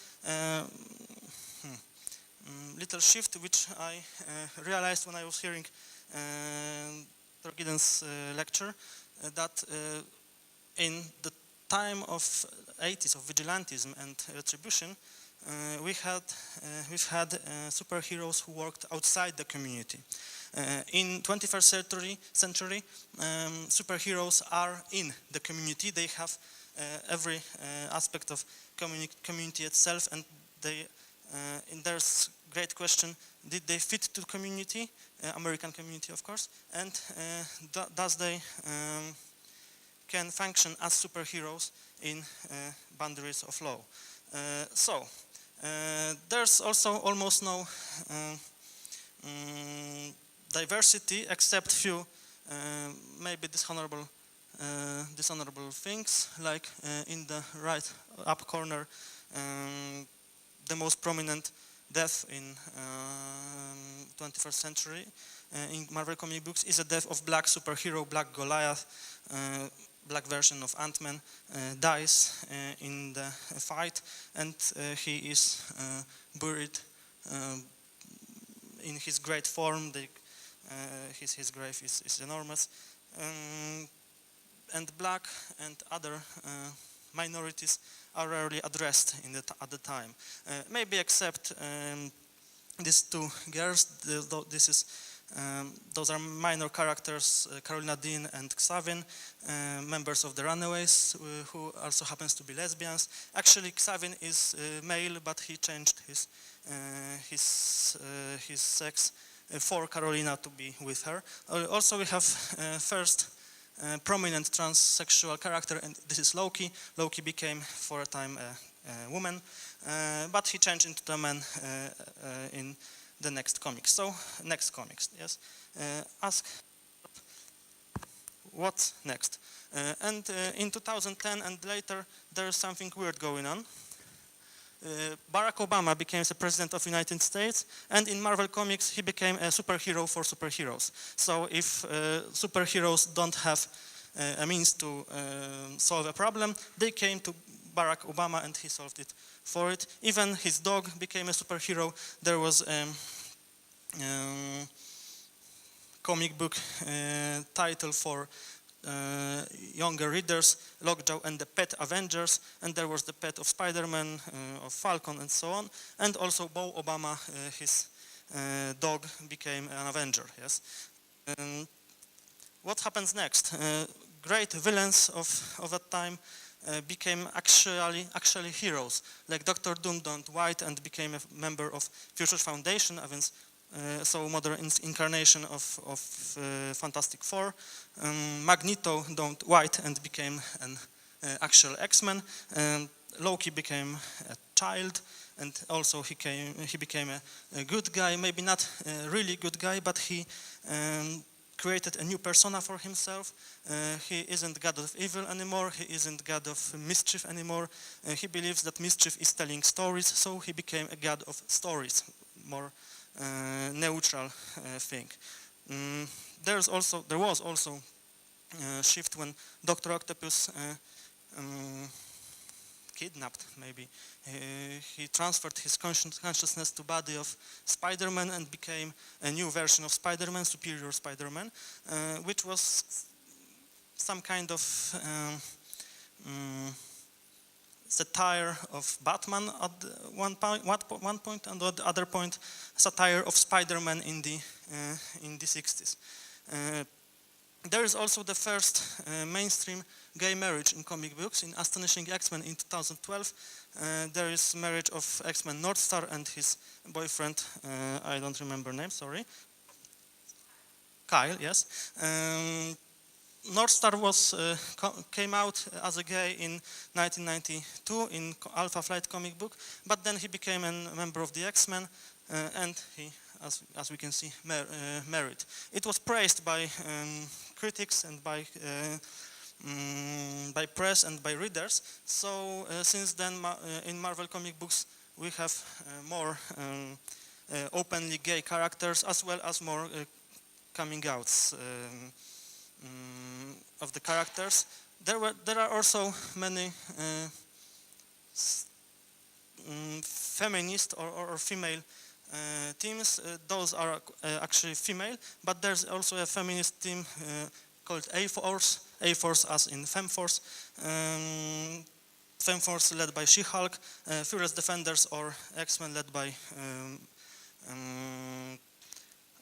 little shift which I realized when I was hearing Torgiden's lecture, that in the time of 80s of vigilantism and retribution, we've had superheroes who worked outside the community. In 21st century, superheroes are in the community. They have every aspect of community itself, and there's great question: did they fit to the community, American community, of course, and does they can function as superheroes in boundaries of law? So there's also almost no diversity, except few maybe dishonorable things, like in the right up corner, the most prominent death in 21st century in Marvel comic books is a death of black superhero, Black Goliath, black version of Ant-Man, dies in the fight, and he is buried in his great form. His grave is enormous, and black and other minorities are rarely addressed at the time. Maybe except these two girls. Those are minor characters, Carolina Dean and Xavin, members of the Runaways, who also happens to be lesbians. Actually, Xavin is male, but he changed his sex for Carolina to be with her. Also, we have first prominent transsexual character, and this is Loki. Loki became for a time a woman, but he changed into a man in the next comics. So, next comics, yes. Ask what's next. And in 2010 and later, there's something weird going on. Barack Obama became the president of the United States, and in Marvel Comics, he became a superhero for superheroes. So if superheroes don't have a means to solve a problem, they came to Barack Obama and he solved it for it. Even his dog became a superhero. There was a comic book title for younger readers, Lockjaw and the Pet Avengers, and there was the pet of Spider-Man, of Falcon, and so on. And also Bo Obama, his dog, became an Avenger. Yes. What happens next? great villains of that time became actually heroes, like Dr. Doom donned white and became a member of Future Foundation, a więc so modern incarnation of Fantastic Four. Magneto donned white and became an actual X-Men. Loki became a child, and also he became a good guy, maybe not a really good guy, but he created a new persona for himself. He isn't god of evil anymore, he isn't god of mischief anymore. He believes that mischief is telling stories, so he became a god of stories, more neutral thing. There was also a shift when Dr. Octopus kidnapped, maybe. He transferred his consciousness to body of Spider-Man and became a new version of Spider-Man, Superior Spider-Man, which was some kind of satire of Batman at one point, and at the other point, satire of Spider-Man in the 60s. There is also the first mainstream gay marriage in comic books. In Astonishing X-Men in 2012, there is marriage of X-Men Northstar and his boyfriend, I don't remember name, sorry. Kyle, yes. Northstar came out as a gay in 1992 in Alpha Flight comic book, but then he became a member of the X-Men, and he, as we can see, married. It was praised by critics and by press and by readers. So since then, in Marvel comic books, we have more openly gay characters, as well as more coming outs of the characters. There are also many feminist or female teams. Those are actually female, but there's also a feminist team called A-Force, A-Force as in Femforce. Femforce led by She-Hulk, Furious Defenders or X-Men led by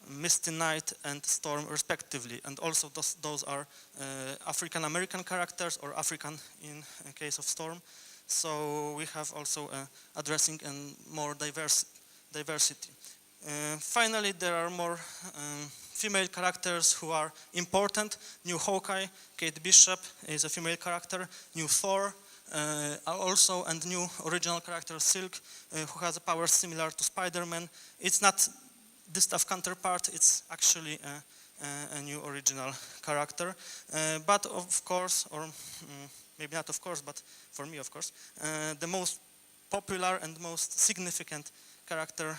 Misty Knight and Storm respectively, and also those are African American characters or African in case of Storm. So we have also addressing and more diversity. Finally, there are more female characters who are important. New Hawkeye, Kate Bishop is a female character. New Thor also, and new original character Silk, who has a power similar to Spider-Man. It's not this tough counterpart, it's actually a new original character. But of course, or maybe not of course, but for me of course, the most popular and most significant character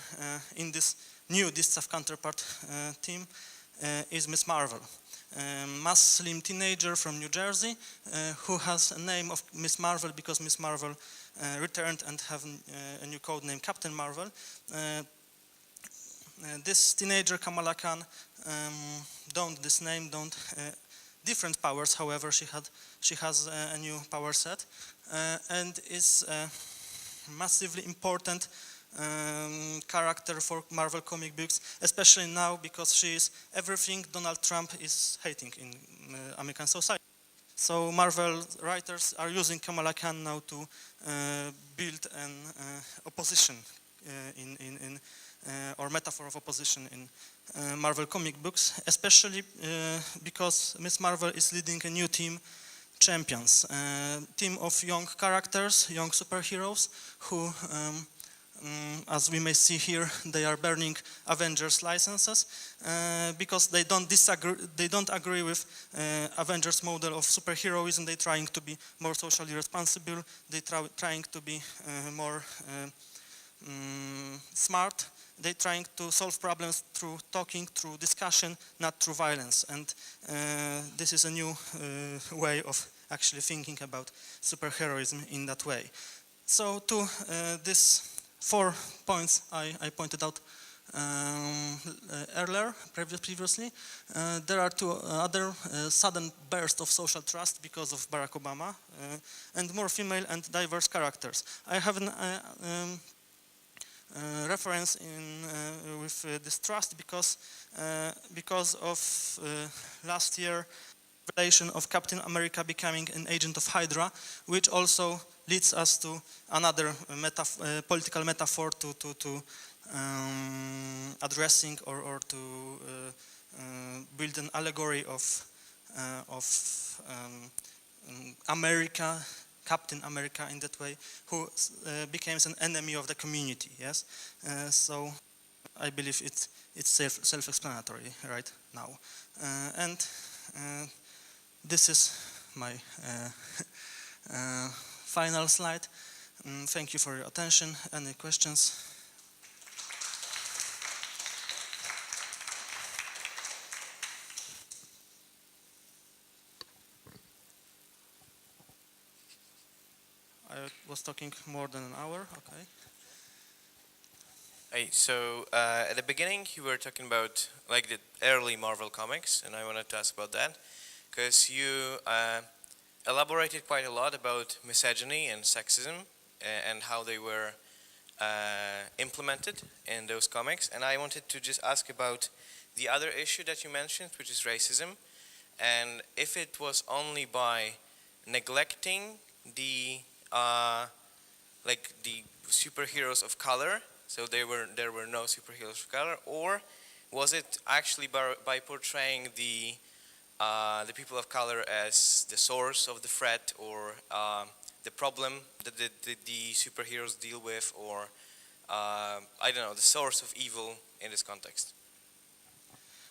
in this new tough counterpart team is Miss Marvel. Mass slim teenager from New Jersey who has a name of Miss Marvel because Miss Marvel returned and have a new code name Captain Marvel. This teenager, Kamala Khan, donned this name, donned different powers. However, she has a new power set and is a massively important character for Marvel comic books, especially now because she is everything Donald Trump is hating in American society. So Marvel writers are using Kamala Khan now to build an opposition or metaphor of opposition in Marvel comic books, especially because Miss Marvel is leading a new team, Champions, team of young characters, young superheroes who, as we may see here, they are burning Avengers licenses because they don't agree with Avengers model of superheroism. They're trying to be more socially responsible. They're trying to be more smart. They're trying to solve problems through talking, through discussion, not through violence. And this is a new way of actually thinking about superheroism in that way. So to these 4 points I pointed out earlier, previously, there are 2 other sudden bursts of social trust because of Barack Obama and more female and diverse characters. I have an reference with this trust because of last year revelation of Captain America becoming an agent of Hydra, which also leads us to another political metaphor to addressing or to build an allegory of America, Captain America in that way, who becomes an enemy of the community. Yes, so I believe it's self-explanatory right now, and this is my final slide. Thank you for your attention. Any questions? I was talking more than an hour. Okay. Hey, so at the beginning you were talking about like the early Marvel comics, and I wanted to ask about that because you elaborated quite a lot about misogyny and sexism and how they were implemented in those comics, and I wanted to just ask about the other issue that you mentioned, which is racism, and if it was only by neglecting the like the superheroes of color, so there were no superheroes of color, or was it actually by portraying the people of color as the source of the threat or the problem that the superheroes deal with, or I don't know, the source of evil in this context?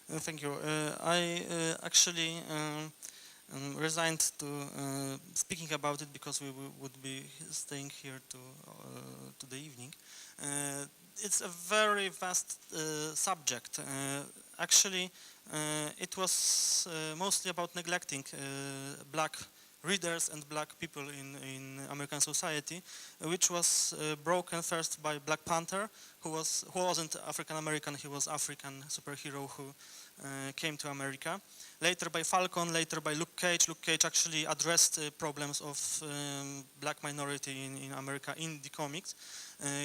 Thank you. I actually resigned to speaking about it because we would be staying here to the evening. It's a very vast subject. Actually, it was mostly about neglecting black readers and black people in American society, which was broken first by Black Panther, who wasn't African American. He was African superhero who came to America. Later by Falcon, later by Luke Cage. Luke Cage actually addressed problems of black minority in America in the comics.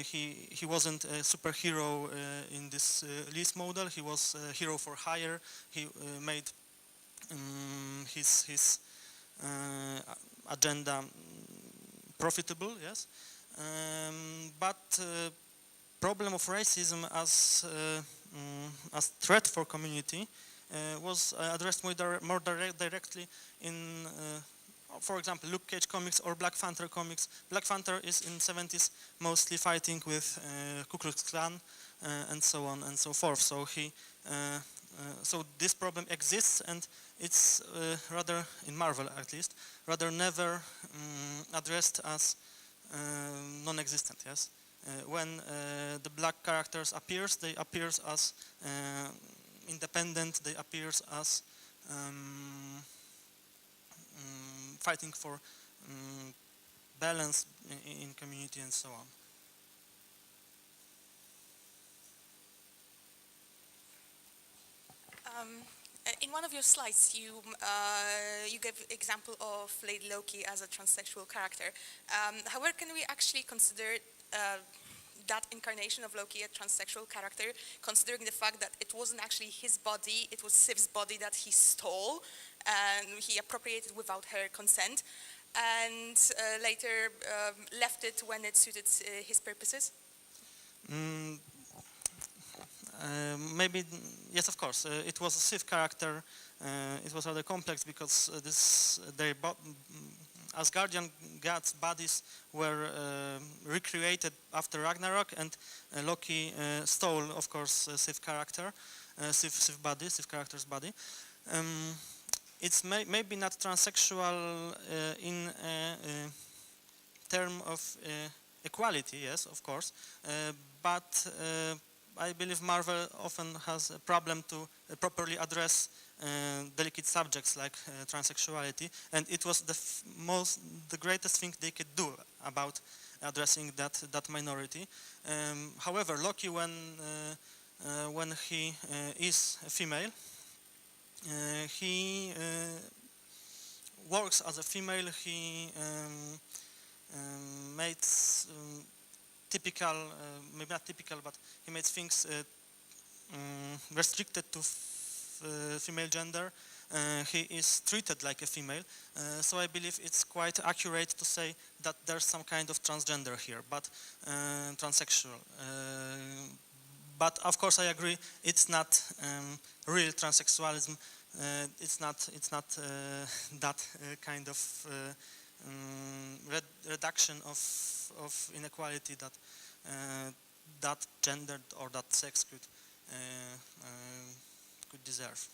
He wasn't a superhero in this lease model. He was a hero for hire. He made his agenda profitable, yes. But problem of racism as threat for community was addressed more directly in, for example, Luke Cage comics or Black Panther comics. Black Panther is in 70s mostly fighting with Ku Klux Klan and so on and so forth. So so this problem exists, and it's rather, in Marvel at least, rather never addressed as non-existent. Yes, when the black characters appears, they appears as independent. They appears as fighting for balance in community and so on. In one of your slides, you gave example of Lady Loki as a transsexual character. However, can we actually consider that incarnation of Loki a transsexual character, considering the fact that it wasn't actually his body, it was Siv's body that he stole and he appropriated without her consent, and later left it when it suited his purposes? Maybe, yes, of course. It was a Sith character. It was rather complex because their Asgardian gods' bodies were recreated after Ragnarok, and Loki stole, of course, Sith character, Sith character's body. It's maybe not transsexual in term of equality, yes, of course, but I believe Marvel often has a problem to properly address delicate subjects like transsexuality, and it was the greatest thing they could do about addressing that minority. However, Loki, when he is a female, he works as a female. He makes typical, maybe not typical, but he makes things restricted to female gender. he is treated like a female. So I believe it's quite accurate to say that there's some kind of transgender here, but transsexual. But of course I agree, it's not real transsexualism. It's not that kind of reduction of inequality that that gender or that sex could deserve.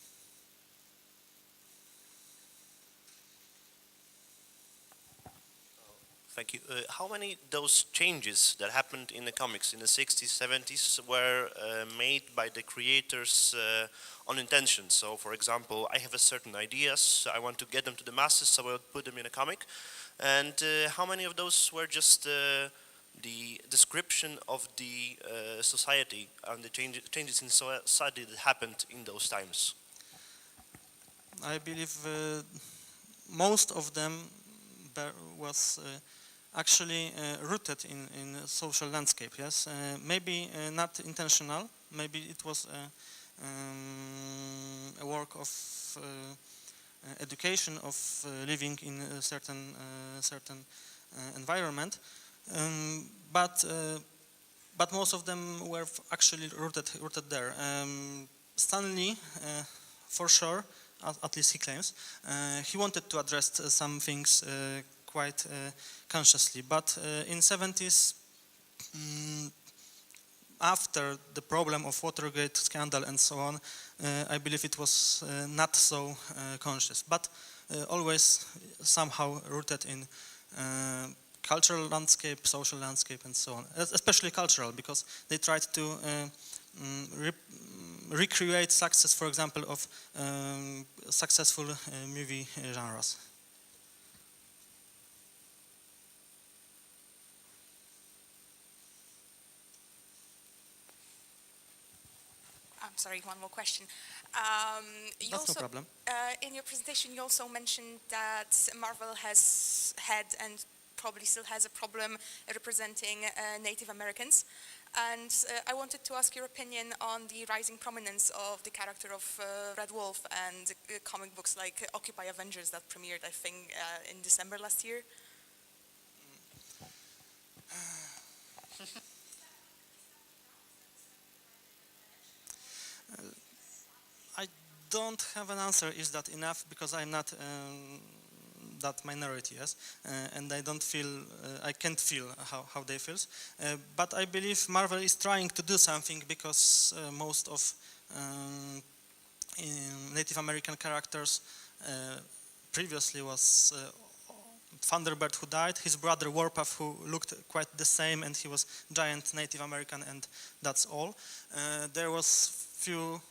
Thank you. How many those changes that happened in the comics in the 60s, 70s were made by the creators on intention? So, for example, I have a certain ideas, I want to get them to the masses, so I'll put them in a comic. And how many of those were just the description of the society and the changes in society that happened in those times? I believe most of them was actually rooted in a social landscape, yes. Maybe not intentional, maybe it was a work of education, of living in a certain environment, but most of them were actually rooted there. Stanley, for sure, at least he claims, he wanted to address some things quite consciously, but in 70s, after the problem of Watergate scandal and so on, I believe it was not so conscious, but always somehow rooted in cultural landscape, social landscape, and so on, especially cultural, because they tried to recreate success, for example, of successful movie genres. I'm sorry, one more question. You That's also, no problem. in your presentation, you also mentioned that Marvel has had and probably still has a problem representing Native Americans. And I wanted to ask your opinion on the rising prominence of the character of Red Wolf and comic books like Occupy Avengers that premiered, I think, in December last year. I don't have an answer, is that enough, because I'm not that minority, yes, and I don't feel, I can't feel how they feel. But I believe Marvel is trying to do something, because most of Native American characters previously was Thunderbird, who died, his brother Warpath, who looked quite the same, and he was giant Native American, and that's all. There was few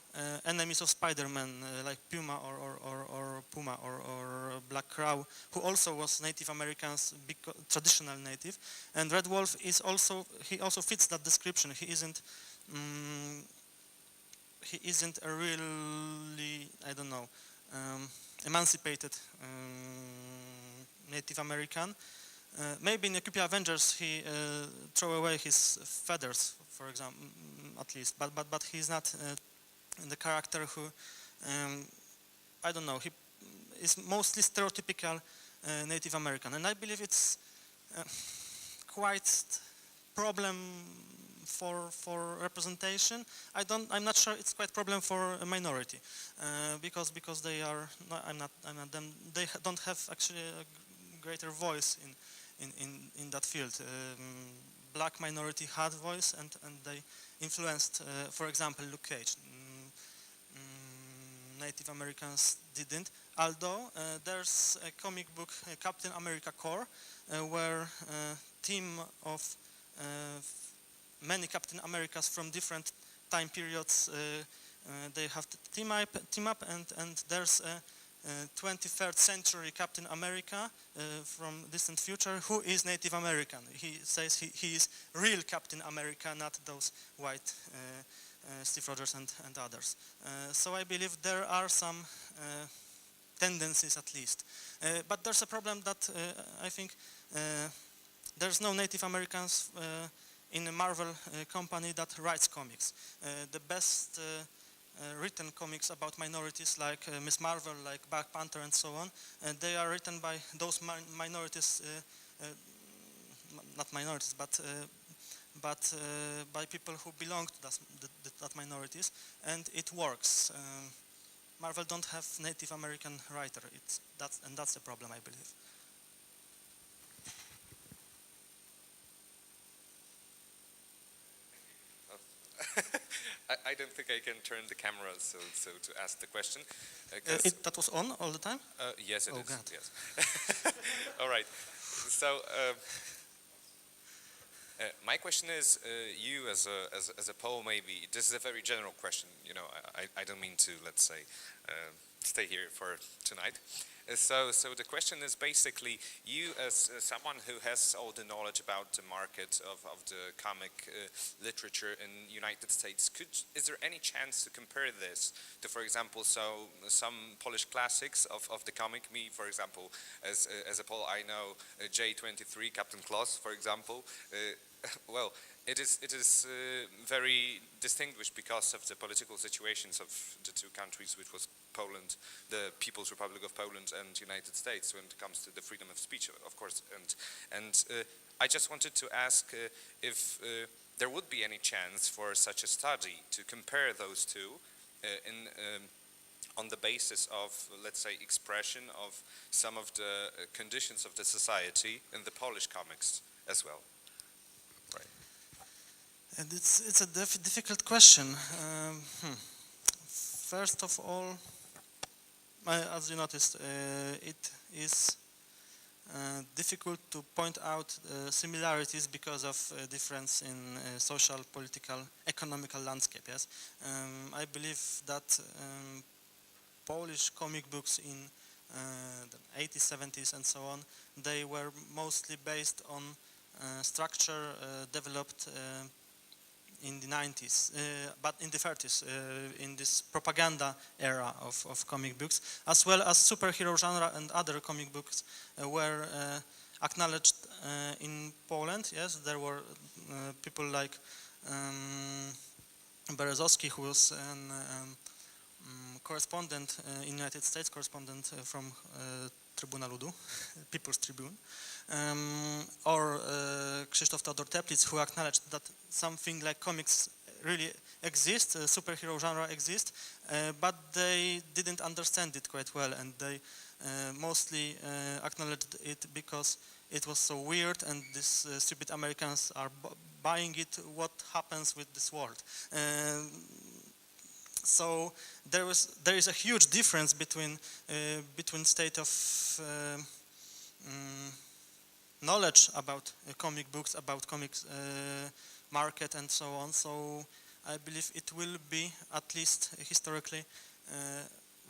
enemies of Spider-Man, like Puma or Puma or Black Crow, who also was Native Americans, traditional native. And Red Wolf is also, he also fits that description. He isn't a really, I don't know, emancipated Native American. Maybe in Occupy Avengers he threw away his feathers, for example, at least, but he's not the character who, I don't know, he is mostly stereotypical Native American, and I believe it's quite problem for representation. I'm not sure it's quite problem for a minority, because they are. I'm not them. They don't have actually a greater voice in that field. Black minority had voice, and they influenced, for example, Luke Cage. Native Americans didn't, although there's a comic book, Captain America Corps, where a team of many Captain Americas from different time periods, they have to team up, and there's a 23rd century Captain America from distant future who is Native American. He says he is real Captain America, not those white Steve Rogers and others. So I believe there are some tendencies, at least. But there's a problem that I think there's no Native Americans in a Marvel company that writes comics. The best written comics about minorities like Miss Marvel, like Black Panther and so on, and they are written by those minorities, not minorities, but by people who belong to that minorities, and it works. Marvel don't have Native American writer. That's the problem, I believe. I don't think I can turn the camera so to ask the question. 'Cause, That was on all the time? yes, it Oh, is. God. Yes. All right. So my question is, you as a Pole, maybe this is a very general question. You know, I don't mean to, let's say, stay here for tonight. So the question is basically, you as someone who has all the knowledge about the market of the comic literature in United States, is there any chance to compare this to, for example, some Polish classics of the comic? Me, for example, as a Pole, I know J23, Captain Claus, for example. Well, it is very distinguished because of the political situations of the two countries, which was Poland, the People's Republic of Poland, and United States, when it comes to the freedom of speech, of course. And I just wanted to ask if there would be any chance for such a study to compare those two on the basis of, let's say, expression of some of the conditions of the society in the Polish comics as well. And it's a difficult question. First of all, as you noticed, it is difficult to point out similarities because of difference in social, political, economical landscape. Yes, I believe that Polish comic books in the 80s, 70s, and so on, they were mostly based on structure developed in the 90s, but in the 30s, in this propaganda era of comic books, as well as superhero genre and other comic books were acknowledged in Poland. Yes, there were people like Berezowski, who was a correspondent in the United States, correspondent from Trybuna Ludu, People's Tribune, or Krzysztof Teodor Teplitz, who acknowledged that something like comics really exist, superhero genre exists, but they didn't understand it quite well, and they mostly acknowledged it because it was so weird, and these stupid Americans are buying it. What happens with this world? So there is a huge difference between state of knowledge about comic books, about comics market, and so on. So I believe it will be, at least historically,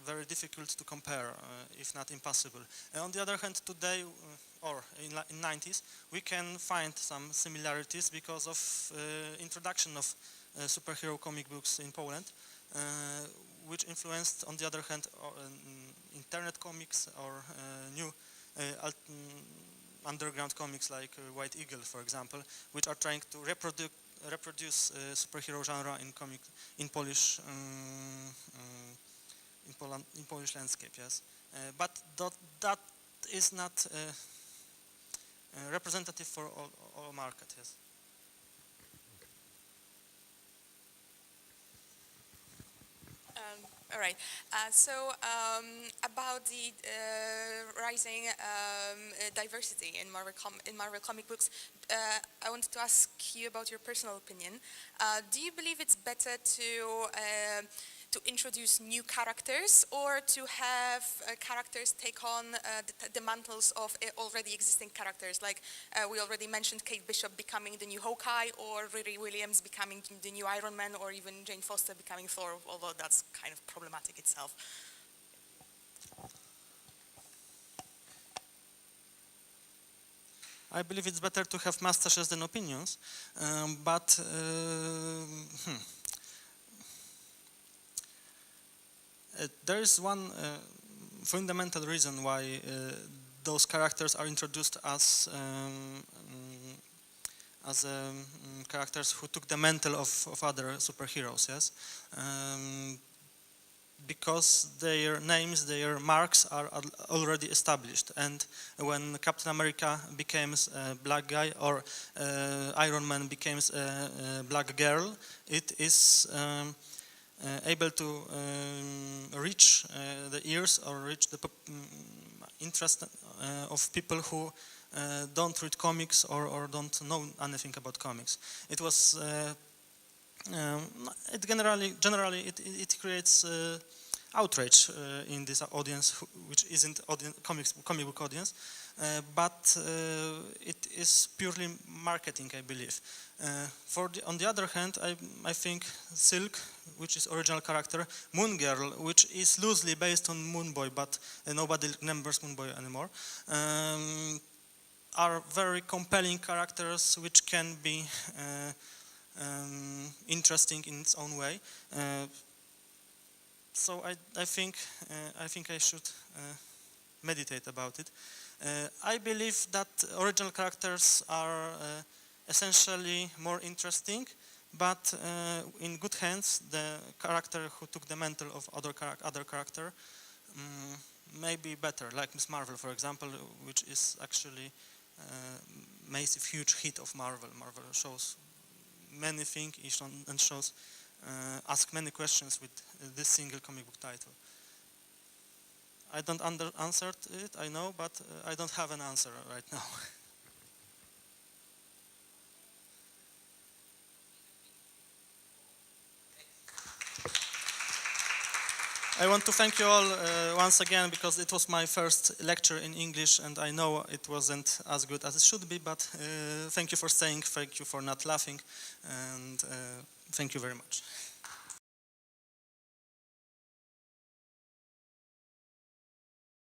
very difficult to compare, if not impossible. On the other hand, today, or in 90s, we can find some similarities because of introduction of superhero comic books in Poland, which influenced, on the other hand, internet comics or new underground comics like White Eagle, for example, which are trying to reproduce superhero genre in Polish in Polish landscape. Yes, but that is not representative for all market. Yes. All right. About the rising diversity in Marvel comic books, I wanted to ask you about your personal opinion. Do you believe it's better to introduce new characters, or to have characters take on the mantles of already existing characters? Like we already mentioned Kate Bishop becoming the new Hawkeye, or Riri Williams becoming the new Iron Man, or even Jane Foster becoming Thor, although that's kind of problematic itself. I believe it's better to have mustaches than opinions, but there is one fundamental reason why those characters are introduced as characters who took the mantle of other superheroes. Yes, because their names, their marks are already established. And when Captain America becomes a black guy or Iron Man becomes a black girl, it is able to reach the ears or reach the interest of people who don't read comics or don't know anything about comics. It was it generally it creates outrage in this audience, which isn't comic book audience, but it is purely marketing, I believe. On the other hand, I think Silk, which is original character, Moon Girl, which is loosely based on Moon Boy, but nobody remembers Moon Boy anymore, are very compelling characters which can be interesting in its own way. So I think I should meditate about it. I believe that original characters are essentially more interesting, but in good hands, the character who took the mantle of other character may be better, like Miss Marvel, for example, which is actually massive, huge hit of Marvel. Marvel shows many things and shows ask many questions with this single comic book title. I don't answer it, I know, but I don't have an answer right now. I want to thank you all once again, because it was my first lecture in English and I know it wasn't as good as it should be, but thank you for staying, thank you for not laughing, and thank you very much.